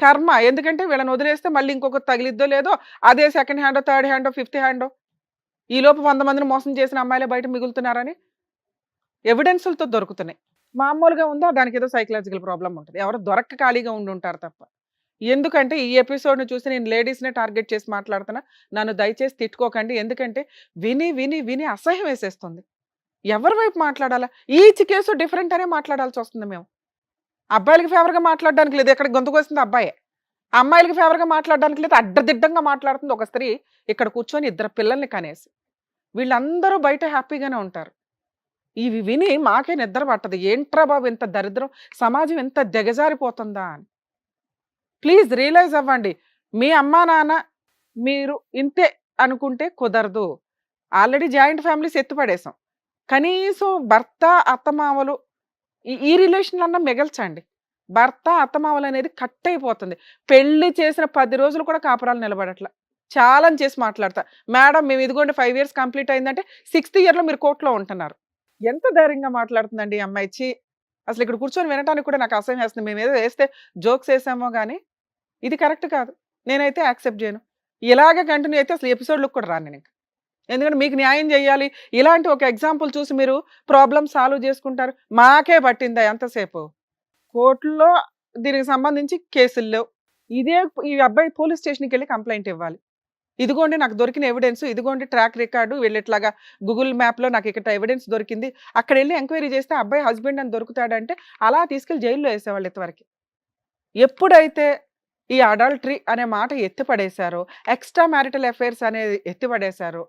కర్మ. ఎందుకంటే వీళ్ళని వదిలేస్తే మళ్ళీ ఇంకొకటి తగిలిద్దో లేదో, అదే సెకండ్ హ్యాండో, థర్డ్ హ్యాండో, ఫిఫ్త్ హ్యాండో. ఈలోపు 100 మందిని మోసం చేసిన అమ్మాయిలే బయట మిగులుతున్నారని ఎవిడెన్సులతో దొరుకుతున్నాయి. మామూలుగా ఉందా, దానికి ఏదో సైకలాజికల్ ప్రాబ్లం ఉంటుంది. ఎవరు దొరక్క ఖాళీగా ఉండి ఉంటారు తప్ప. ఎందుకంటే ఈ ఎపిసోడ్ని చూసి నేను లేడీస్నే టార్గెట్ చేసి మాట్లాడుతున్నా. నన్ను దయచేసి తిట్టుకోకండి. ఎందుకంటే విని విని విని అసహ్యం వేసేస్తుంది. ఎవరి వైపు మాట్లాడాలా? ఈచ్ కేసు డిఫరెంట్ అనే మాట్లాడాల్సి వస్తుంది. మేము అబ్బాయిలకి ఫేవర్గా మాట్లాడడానికి లేదు, ఇక్కడ గొంతుకు వస్తుంది అబ్బాయే. అమ్మాయిలకి ఫేవర్గా మాట్లాడడానికి లేదు, అడ్డదిడ్డంగా మాట్లాడుతుంది ఒక స్త్రీ ఇక్కడ కూర్చొని 2 పిల్లల్ని కనేసి. వీళ్ళందరూ బయట హ్యాపీగానే ఉంటారు. ఇవి విని మాకే నిద్ర పట్టదు. ఏంట్రా బాబు ఇంత దరిద్రం, సమాజం ఎంత దిగజారిపోతుందా అని. ప్లీజ్ రియలైజ్ అవ్వండి. మీ అమ్మా నాన్న మీరు ఇంతే అనుకుంటే కుదరదు. ఆల్రెడీ జాయింట్ ఫ్యామిలీస్ ఎత్తిపడేసాం. కనీసం భర్త, అత్తమామలు ఈ రిలేషన్‌లన్నా మిగల్చండి. భర్త, అత్తమామలు అనేది కట్ అయిపోతుంది. పెళ్లి చేసిన 10 రోజులు కూడా కాపురాలు నిలబడట్ల. ఛాలెంజ్ చేసి మాట్లాడతా. మేడం మేము ఇదిగోండి 5 ఇయర్స్ కంప్లీట్ అయిందంటే 6థ్ ఇయర్‌లో మీరు కోర్ట్‌లో ఉంటున్నారు. ఎంత ధైర్యంగా మాట్లాడుతుందండి ఈ అమ్మాయి. ఛీ! అసలు ఇక్కడ కూర్చొని వినటానికి కూడా నాకు అసహ్యం వేస్తుంది. మేమేదో వేస్తే జోక్స్ వేసామో గానీ, ఇది కరెక్ట్ కాదు. నేనైతే యాక్సెప్ట్ చేయను. ఇలాగే కంటిన్యూ అయితే అసలు ఎపిసోడ్‌లకు కూడా రాను నేనింక. ఎందుకంటే మీకు న్యాయం చేయాలి. ఇలాంటి ఒక ఎగ్జాంపుల్ చూసి మీరు ప్రాబ్లమ్ సాల్వ్ చేసుకుంటారు. మాకే పట్టిందా ఎంతసేపు? కోర్టులో దీనికి సంబంధించి కేసులు లేవు. ఈ అబ్బాయి పోలీస్ స్టేషన్‌కెళ్ళి కంప్లెయింట్ ఇవ్వాలి. ఇదిగోండి నాకు దొరికిన ఎవిడెన్స్, ఇదిగోండి ట్రాక్ రికార్డు, వీళ్ళు ఇట్లాగా గూగుల్ మ్యాప్‌లో నాకు ఇక్కడ ఎవిడెన్స్ దొరికింది. అక్కడెళ్ళి ఎంక్వైరీ చేస్తే అబ్బాయి హస్బెండ్ అని దొరుకుతాడంటే అలా తీసుకెళ్ళి జైల్‌లో ఏసేవాళ్ళు ఇంతవరకి. ఎప్పుడైతే ఈ అడల్టరీ అనే మాట ఎత్తిపడేశారో, ఎక్స్‌ట్రా మ్యారిటల్ అఫైర్స్ అనేది ఎత్తిపడేశారో,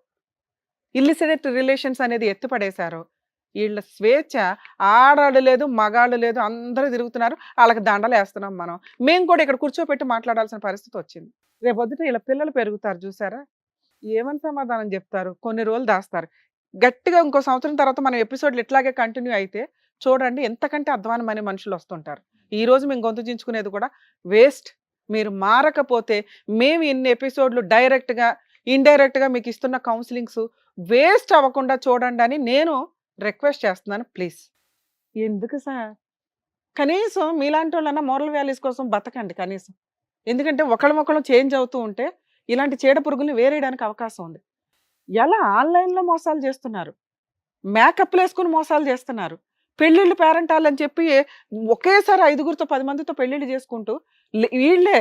ఇల్లిసిట్ రిలేషన్స్ అనేది ఎత్తిపడేశారో, ఈళ్ళ స్వేచ్ఛ ఆడాళ్ళు లేదు, మగాళ్ళు లేదు, అందరూ తిరుగుతున్నారు. ఆళ్ళకి దండలేస్తున్నాం మనం. మేము కూడా ఇక్కడ కూర్చోపెట్టి మాట్లాడాల్సిన పరిస్థితి వచ్చింది. రేపొద్దుట ఈళ్ళ పిల్లలు పెరుగుతారు చూసారా? ఏమని సమాధానం చెప్తారు? కొన్ని రోజులు దాస్తారు. గట్టిగా ఇంకో సంవత్సరం తర్వాత మన ఎపిసోడ్‌లు ఇట్లాగే కంటిన్యూ అయితే చూడండి ఎంతకంటే అధ్వానమైన మనుషులు వస్తుంటారు. ఈరోజు మేము గొంతు చించుకునేది కూడా వేస్ట్. మీరు మారకపోతే మేము ఇన్ని ఎపిసోడ్‌లు డైరెక్ట్‌గా, ఇండైరెక్ట్‌గా మీకు ఇస్తున్న కౌన్సిలింగ్స్ వేస్ట్ అవ్వకుండా చూడండి అని నేను రిక్వెస్ట్ చేస్తున్నాను ప్లీజ్. ఎందుకు సార్? కనీసం మీలాంటోళ్ళన్నా మోరల్ వాల్యూస్ కోసం బతకండి కనీసం. ఎందుకంటే ఒకళ్ళమొకళ్ళం చేంజ్ అవుతూ ఉంటే ఇలాంటి చీడ పురుగుల్ని వేరేయడానికి అవకాశం ఉంది. ఎలా ఆన్‌లైన్‌లో మోసాలు చేస్తున్నారు. మేకప్‌లేసుకొని మోసాలు చేస్తున్నారు. పెళ్ళిళ్ళు పేరంటాలని చెప్పి ఒకేసారి 5గురితో 10 మందితో పెళ్ళిళ్ళు చేసుకుంటూ వీళ్ళే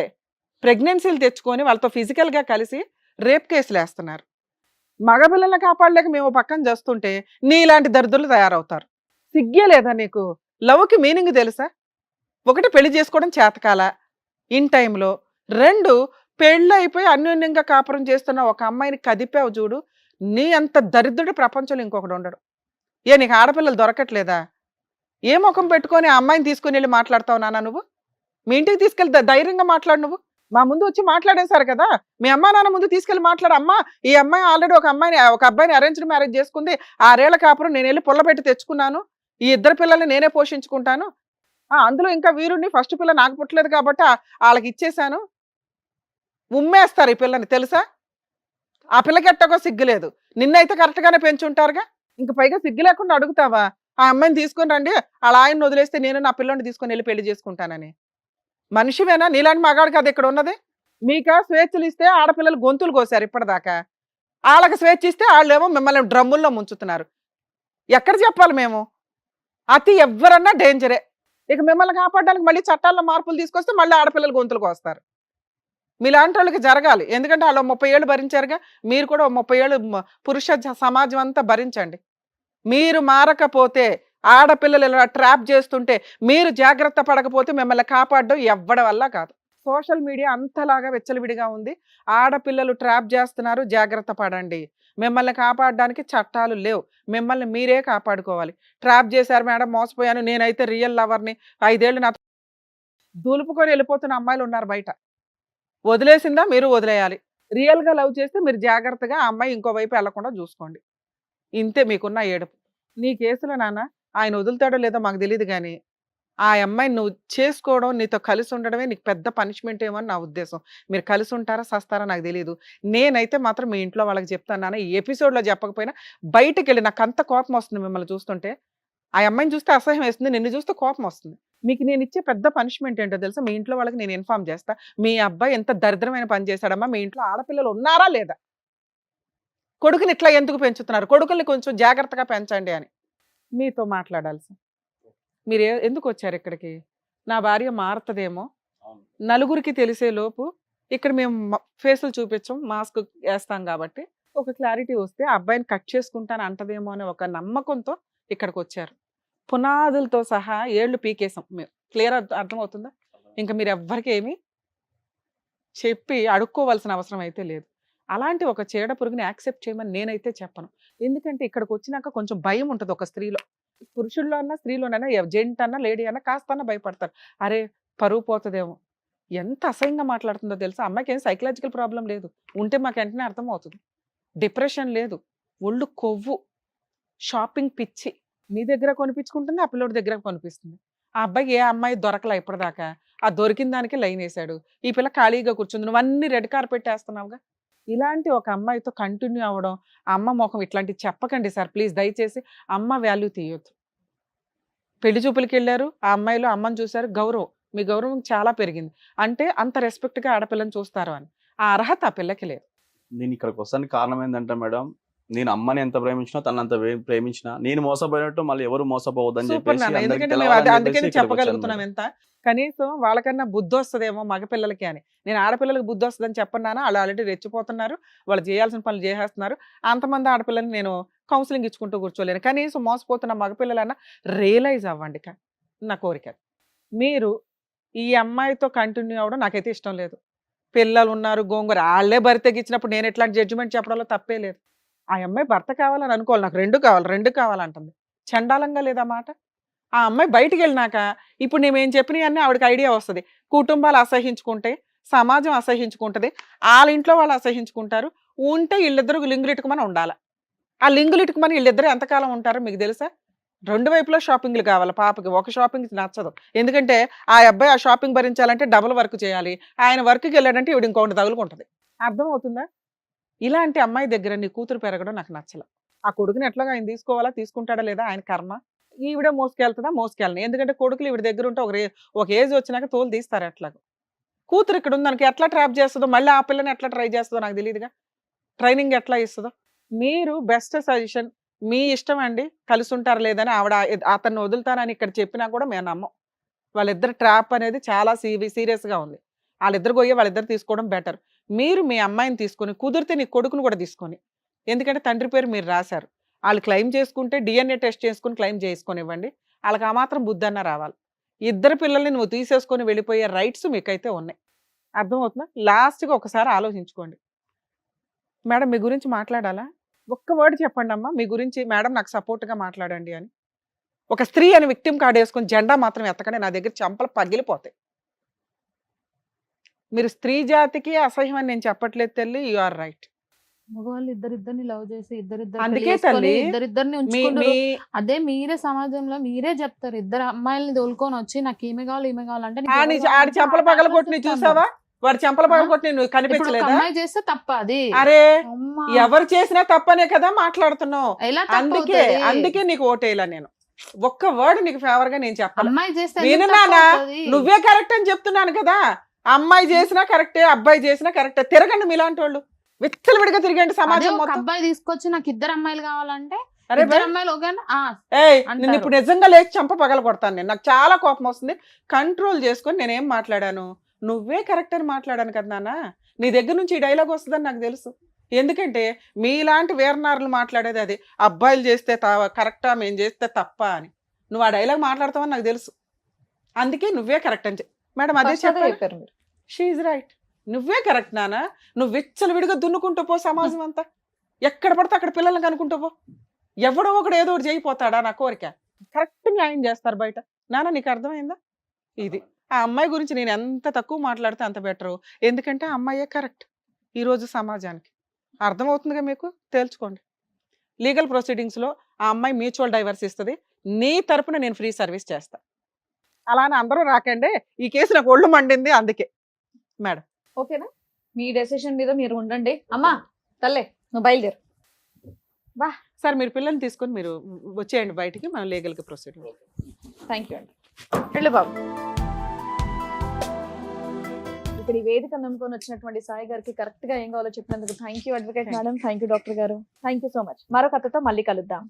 ప్రెగ్నెన్సీలు తెచ్చుకొని వాళ్ళతో ఫిజికల్‌గా కలిసి రేప్ కేసులేస్తున్నారు. మగపిల్లల్ని కాపాడలేక మేము పక్కన చేస్తుంటే నీలాంటి దరిద్రులు తయారవుతారు. సిగ్గే లేదా నీకు? లవ్‌కి మీనింగ్ తెలుసా? ఒకటి పెళ్లి చేసుకోవడం చేతకాల ఇన్ టైంలో. 2 పెళ్ళైపోయి అన్యోన్యంగా కాపురం చేస్తున్న ఒక అమ్మాయిని కదిపావు చూడు. నీ అంత దరిద్రుడు ప్రపంచంలో ఇంకొకడు ఉండడు. నీకు ఆడపిల్లలు దొరకట్లేదా? ఏ ముఖం పెట్టుకొని ఆ అమ్మాయిని తీసుకొని వెళ్ళి మాట్లాడతావు నాన్న నువ్వు? మీ ఇంటికి తీసుకెళ్ళి ధైర్యంగా మాట్లాడు నువ్వు. మా ముందు వచ్చి మాట్లాడేశారు కదా! మీ అమ్మా నాన్న ముందు తీసుకెళ్ళి మాట్లాడు. అమ్మా ఈ అమ్మాయి ఆల్రెడీ ఒక అబ్బాయిని అరేంజ్డ్ మ్యారేజ్ చేసుకుంది. 6 ఏళ్ల కాపురం నేనెళ్ళి పుల్లబెట్టి తెచ్చుకున్నాను. ఈ 2 పిల్లల్ని నేనే పోషించుకుంటాను. అందులో ఇంకా వీరుడిని ఫస్ట్ పిల్ల నాకు పుట్టలేదు కాబట్టి ఆళ్ళకి ఇచ్చేశాను. ఉమ్మేస్తారు ఈ పిల్లని తెలుసా? ఆ పిల్లకి ఎట్టగో సిగ్గు లేదు. నిన్నైతే కరెక్ట్‌గానే పెంచుంటారుగా. ఇంక పైగా సిగ్గు లేకుండా అడుగుతావా? ఆ అమ్మాయిని తీసుకొని రండి. ఆళ్ళ ఆయన్ని వదిలేస్తే నేను నా పిల్లోడిని తీసుకొని వెళ్ళి పెళ్లి చేసుకుంటానని. మనిషివేనా? నీలాంటి మగాడు కాదు ఇక్కడ ఉన్నది. మీకా స్వేచ్ఛలు ఇస్తే ఆడపిల్లలు గొంతులు కోసారు ఇప్పటిదాకా. ఆళ్ళకి స్వేచ్ఛ ఇస్తే ఆళ్ళేమో మిమ్మల్ని డ్రమ్ముల్లో ముంచుతున్నారు. ఎక్కడ చెప్పాలి మేము? అతి ఎవ్వరన్నా డేంజరే. ఇక మిమ్మల్ని కాపాడడానికి మళ్ళీ చట్టాల్లో మార్పులు తీసుకొస్తే మళ్ళీ ఆడపిల్లలు గొంతులు కోస్తారు. మీలాంటోళ్ళకి జరగాలి. ఎందుకంటే ఆళ్ళు 30 ఏళ్ళు భరించారుగా. మీరు కూడా 30 ఏళ్ళు పురుష సమాజం అంతా భరించండి. మీరు మారకపోతే ఆడపిల్లలు ఇలా ట్రాప్ చేస్తుంటే మీరు జాగ్రత్త పడకపోతే మిమ్మల్ని కాపాడడం ఎవ్వడి వల్ల కాదు. సోషల్ మీడియా అంతలాగా విచ్చలవిడిగా ఉంది. ఆడపిల్లలు ట్రాప్ చేస్తున్నారు, జాగ్రత్త పడండి. మిమ్మల్ని కాపాడడానికి చట్టాలు లేవు. మిమ్మల్ని మీరే కాపాడుకోవాలి. ట్రాప్ చేశారు మేడం, మోసపోయాను, నేనైతే రియల్ లవర్ని, 5 ఏళ్ళు నాతో దులుపుకొని వెళ్ళిపోతున్న అమ్మాయిలు ఉన్నారు బయట. వదిలేసిందా మీరు వదిలేయాలి. రియల్‌గా లవ్ చేస్తే మీరు జాగ్రత్తగా ఆ అమ్మాయి ఇంకో వైపు వెళ్లకుండా చూసుకోండి. ఇంతే మీకున్న ఏడుపు. నీ కేసులో నాన్న ఆయన వదులుతాడో లేదో మాకు తెలీదు గానీ, ఆ అమ్మాయిని నువ్వు చేసుకోవడం, నీతో కలిసి ఉండడమే నీకు పెద్ద పనిష్మెంట్ ఏమో అని నా ఉద్దేశం. మీరు కలిసి ఉంటారా, సస్తారా నాకు తెలీదు. నేనైతే మాత్రం మీ ఇంట్లో వాళ్ళకి చెప్తాను నాన్న. ఈ ఎపిసోడ్‌లో చెప్పకపోయినా బయటికెళ్ళి నాకంత కోపం వస్తుంది మిమ్మల్ని చూస్తుంటే. ఆ అమ్మాయిని చూస్తే అసహ్యం వేస్తుంది. నిన్ను చూస్తే కోపం వస్తుంది. మీకు నేనిచ్చే పెద్ద పనిష్మెంట్ ఏంటో తెలుసా? మీ ఇంట్లో వాళ్ళకి నేను ఇన్ఫార్మ్ చేస్తా. మీ అబ్బాయి ఎంత దరిద్రమైన పని చేశాడమ్మా, మీ ఇంట్లో ఆడపిల్లలు ఉన్నారా లేదా? కొడుకుని ఇట్లా ఎందుకు పెంచుతున్నారు? కొడుకుల్ని కొంచెం జాగ్రత్తగా పెంచండి అని మీతో మాట్లాడాలి సార్. మీరు ఎందుకు వచ్చారు ఇక్కడికి? నా భార్య మారుతుందేమో, నలుగురికి తెలిసే లోపు ఇక్కడ మేము ఫేసులు చూపించం, మాస్క్ వేస్తాం కాబట్టి ఒక క్లారిటీ వస్తే ఆ అబ్బాయిని కట్ చేసుకుంటాను అంటదేమో అనే ఒక నమ్మకంతో ఇక్కడికి వచ్చారు. పునాదులతో సహా ఏళ్ళు పీకేసాం మేము. క్లియర్ అర్థమవుతుందా? ఇంకా మీరు ఎవ్వరికి ఏమీ చెప్పి అడుక్కోవాల్సిన అవసరం అయితే లేదు. అలాంటి ఒక చీడ పురుగుని యాక్సెప్ట్ చేయమని నేనైతే చెప్పను. ఎందుకంటే ఇక్కడికి వచ్చినాక కొంచెం భయం ఉంటుంది ఒక స్త్రీలో. పురుషుల్లో అన్నా స్త్రీలోనైనా జెంట్ అన్నా లేడీ అన్నా కాస్తన్నా భయపడతారు. అరే పరువు పోతుందేమో, ఎంత అసహ్యంగా మాట్లాడుతుందో తెలుసా? అమ్మాయికి ఏం సైకలాజికల్ ప్రాబ్లం లేదు, ఉంటే మాకు వెంటనే అర్థమవుతుంది. డిప్రెషన్ లేదు, ఒళ్ళు కొవ్వు, షాపింగ్ పిచ్చి. నీ దగ్గర కొనిపించుకుంటుంది, ఆ పిల్లోడి దగ్గర కొనిపిస్తుంది. ఆ అబ్బాయికి ఏ అమ్మాయి దొరకలా ఇప్పటిదాకా, ఆ దొరికిన దానికి లైన్ వేసాడు. ఈ పిల్ల ఖాళీగా కూర్చుంది, నువ్వు అన్ని రెడ్ కార్పెట్ వేస్తున్నావుగా. ఇలాంటి ఒక అమ్మాయితో కంటిన్యూ అవ్వడం, ఆ అమ్మ ముఖం ఇట్లాంటివి చెప్పకండి సార్ ప్లీజ్, దయచేసి. అమ్మ వాల్యూ తీయొద్దు. పెళ్లి చూపులకి వెళ్ళారు, ఆ అమ్మాయిలో అమ్మని చూశారు, గౌరవం, మీ గౌరవం చాలా పెరిగింది అంటే అంత రెస్పెక్ట్గా ఆడపిల్లని చూస్తారు అని. ఆ అర్హత ఆ పిల్లకి లేదు. నేను ఇక్కడికి వస్తానికి కారణం ఏంటంటే మేడం, నేను అమ్మని ఎంత ప్రేమించినా తను అంత ప్రేమించినా నేను మోసపోయినట్టు మళ్ళీ ఎవరు మోసపోవద్దని సూపర్ చెప్పేసి నాన్న, అందరికీ ఎందుకంటే మేము తెలవాలని అందుకని చెప్పేసి ఇక్కడికి వచ్చాను చెప్పగలుగుతున్నాం మేడం. ఎంత. కనీసం వాళ్ళకన్నా బుద్ధి వస్తుందేమో మగపిల్లలకి అని. నేను ఆడపిల్లలకి బుద్ధి వస్తుందని చెప్పన్నానా, వాళ్ళు ఆల్రెడీ రెచ్చిపోతున్నారు, వాళ్ళు చేయాల్సిన పనులు చేసేస్తున్నారు. అంతమంది ఆడపిల్లల్ని నేను కౌన్సిలింగ్ ఇచ్చుకుంటూ కూర్చోలేను. కనీసం మోసపోతున్న మగపిల్లలన్నా రియలైజ్ అవ్వండి నా కోరిక. మీరు ఈ అమ్మాయితో కంటిన్యూ అవ్వడం నాకైతే ఇష్టం లేదు. పిల్లలు ఉన్నారు, గోంగూర, వాళ్ళే భర్త తెగించినప్పుడు నేను ఎట్లాంటి జడ్జిమెంట్ చెప్పడంలో తప్పే లేదు. ఆ అమ్మాయి భర్త కావాలని అనుకోవాలి, నాకు రెండు కావాలంటుంది. చండాలంగా లేదా మాట? ఆ అమ్మాయి బయటికి వెళ్ళినాక ఇప్పుడు నేనేం చెప్పినవి అన్నీ ఆవిడకి ఐడియా వస్తుంది. కుటుంబాలు అసహించుకుంటే, సమాజం అసహించుకుంటుంది, వాళ్ళ ఇంట్లో వాళ్ళు అసహించుకుంటారు. ఉంటే వీళ్ళిద్దరు లింగులిటుకమని ఉండాలి. ఆ లింగులిటుకమని వీళ్ళిద్దరు ఎంతకాలం ఉంటారో మీకు తెలుసా? రెండు వైపులో షాపింగ్లు కావాలి పాపకి, ఒక షాపింగ్ నచ్చదు. ఎందుకంటే ఆ అబ్బాయి ఆ షాపింగ్ భరించాలంటే డబుల్ వర్క్ చేయాలి, ఆయన వర్క్కి వెళ్ళాడంటే ఈవిడ ఇంకొకటి తగులుకుంటుంది. అర్థం అవుతుందా? ఇలాంటి అమ్మాయి దగ్గర నీ కూతురు పెరగడం నాకు నచ్చల. ఆ కొడుకుని ఎట్లాగా ఆయన తీసుకోవాలా, తీసుకుంటాడా లేదా ఆయన కర్మ. ఈవిడ మోసుకెళ్తుందా, మోసుకెళ్ళను. ఎందుకంటే కొడుకులు ఈవిడ దగ్గర ఉంటే ఒక ఏజ్ వచ్చినాక తోలు తీస్తారు. ఎట్లాగో కూతురు ఇక్కడ ఉంది, దానికి ఎట్లా ట్రాప్ చేస్తుందో, మళ్ళీ ఆ పిల్లని ఎట్లా ట్రై చేస్తుందో నాకు తెలియదుగా, ట్రైనింగ్ ఎట్లా ఇస్తుందో. మీరు బెస్ట్ సజెషన్, మీ ఇష్టం అండి, కలిసి ఉంటారు లేదని ఆవిడ అతన్ని వదులుతానని ఇక్కడ చెప్పినా కూడా మేము నమ్మం. వాళ్ళిద్దరు ట్రాప్ అనేది చాలా సీరియస్గా ఉంది. వాళ్ళిద్దరు పోయి వాళ్ళిద్దరు తీసుకోవడం బెటర్. మీరు మీ అమ్మాయిని తీసుకొని, కుదిరితే నీ కొడుకును కూడా తీసుకొని, ఎందుకంటే తండ్రి పేరు మీరు రాశారు, వాళ్ళు క్లెయిమ్ చేసుకుంటే DNA టెస్ట్ చేసుకుని క్లెయిమ్ చేసుకొని ఇవ్వండి. వాళ్ళకి ఆ మాత్రం బుద్ధి అన్న రావాలి. ఇద్దరు పిల్లల్ని నువ్వు తీసేసుకొని వెళ్ళిపోయే రైట్స్ మీకైతే ఉన్నాయి. అర్థమవుతుందా? లాస్ట్గా ఒకసారి ఆలోచించుకోండి. మేడం మీ గురించి మాట్లాడాలా? ఒక్క వర్డ్ చెప్పండి అమ్మా మీ గురించి, మేడం నాకు సపోర్ట్గా మాట్లాడండి అని. ఒక స్త్రీ అని విక్టిమ్ కార్డ్ వేసుకొని జెండా మాత్రం ఎత్తకండి, నా దగ్గర చెంపలు పగిలిపోతాయి. మీరు స్త్రీ జాతికి అసహ్యం అని నేను చెప్పట్లేదు తల్లి, యు ఆర్ రైట్. మగవాళ్ళు ఇద్దరిద్దరిని లవ్ చేసి అందుకే తల్లి, ఇద్దరిద్దరిని మీ ఉంచుకుంటారు. మీ అదే మీరే సమాజంలో మీరే చెప్తారు, ఇద్దరు అమ్మాయిల్ని తోలుకొని వచ్చి నాకు ఈమె కావాలంటే నీకు ఎవరు ఆడి కావాలంటే చెంపల ఆడ పగల కొట్టి ఆలోచిస్తాను. చూసావా? వాడు చెంపల పగల కొట్టి నువ్వు ఇప్పుడు ఒక కనిపించలేదా? అమ్మాయి చేస్తే తప్ప అది. అరే అమ్మా, ఎవరు చేసినా తప్పనే కదా మాట్లాడుతున్నావు. ఎలా అందుకే తప్పవుతది? అందుకే నీకు ఓటేలా నేను. ఒక్క వర్డ్ నీకు ఫేవర్ గా నేను చెప్పాలి. అమ్మాయి చేస్తే విను ఎందుకు నాన్న, తప్పవుతది? నువ్వే కరెక్ట్ అని చెప్తున్నాను కదా. అమ్మాయి చేసినా కరెక్టే, అబ్బాయి చేసినా కరెక్టే. తిరగండి మీలాంటి వాళ్ళు, విచ్చలవిడిగా తిరిగండి అదే సమాజం ఒక మొత్తం. అబ్బాయి తీసుకొచ్చి నాకు ఇద్దరు అమ్మాయిలు కావాలంటే అరే ఇద్దరు అమ్మాయిలు ఓకేనా? ఏయ్ అంటారు. నిన్ను ఇప్పుడు నిజంగా లేచి చంప పగల కొడతాను నేను. నాకు చాలా కోపం వస్తుంది. కంట్రోల్ చేసుకొని నేనేం మాట్లాడాను, నువ్వే కరెక్ట్ అని మాట్లాడాను కదా నాన్న. నీ దగ్గర నుంచి ఈ డైలాగ్ వస్తుందని నాకు తెలుసు. ఎందుకంటే మీలాంటి వీరనారులు మాట్లాడేది అది, అబ్బాయిలు చేస్తే కరెక్టా, మేము చేస్తే తప్ప అని. నువ్వు ఆ డైలాగ్ మాట్లాడతావని నాకు తెలుసు. అందుకే నువ్వే కరెక్ట్ అని మేడం అదే చెప్పారు. షీఈ్ రైట్, నువ్వే కరెక్ట్ నాన్న. నువ్వు విచ్చలవిడిగా దున్నుకుంటూ పో సమాజం అంతా, ఎక్కడ పడితే అక్కడ పిల్లల్ని కనుక్కుంటూ పో. ఎవడో ఒకడు ఏదో ఒకటి చేయిపోతాడా నా కోరిక. కరెక్ట్ న్యాయం చేస్తారు బయట. నాన్న నీకు అర్థమైందా? ఇది ఆ అమ్మాయి గురించి నేను ఎంత తక్కువ మాట్లాడితే అంత బెటరు. ఎందుకంటే ఆ అమ్మాయే కరెక్ట్ ఈరోజు సమాజానికి. అర్థమవుతుందిగా మీకు? తేల్చుకోండి. లీగల్ ప్రొసీడింగ్స్లో ఆ అమ్మాయి మ్యూచువల్ డైవర్స్ ఇస్తుంది, నీ తరపున నేను ఫ్రీ సర్వీస్ చేస్తా. అలానే అందరూ రాకండి, ఈ కేసు నాకు ఒళ్ళు మండింది అందుకే. మేడం ఓకేనా? మీ డెసిషన్ మీద మీరు ఉండండి. అమ్మా తల్లే నువ్వు బయలుదేరు. సార్ మీరు పిల్లల్ని తీసుకొని మీరు వచ్చేయండి బయటికి, మనం లీగల్గా ప్రొసీడ్. థ్యాంక్ యూ అండి. వెళ్ళు బాబు. ఇక్కడ ఈ వేదిక నమ్ముకొని వచ్చినటువంటి సాయి గారికి కరెక్ట్ గా ఏం కావాలో చెప్పినందుకు thank you advocate madam, thank you doctor గారు, థ్యాంక్ యూ సో మచ్. మరో కథతో మళ్ళీ కలుద్దాం.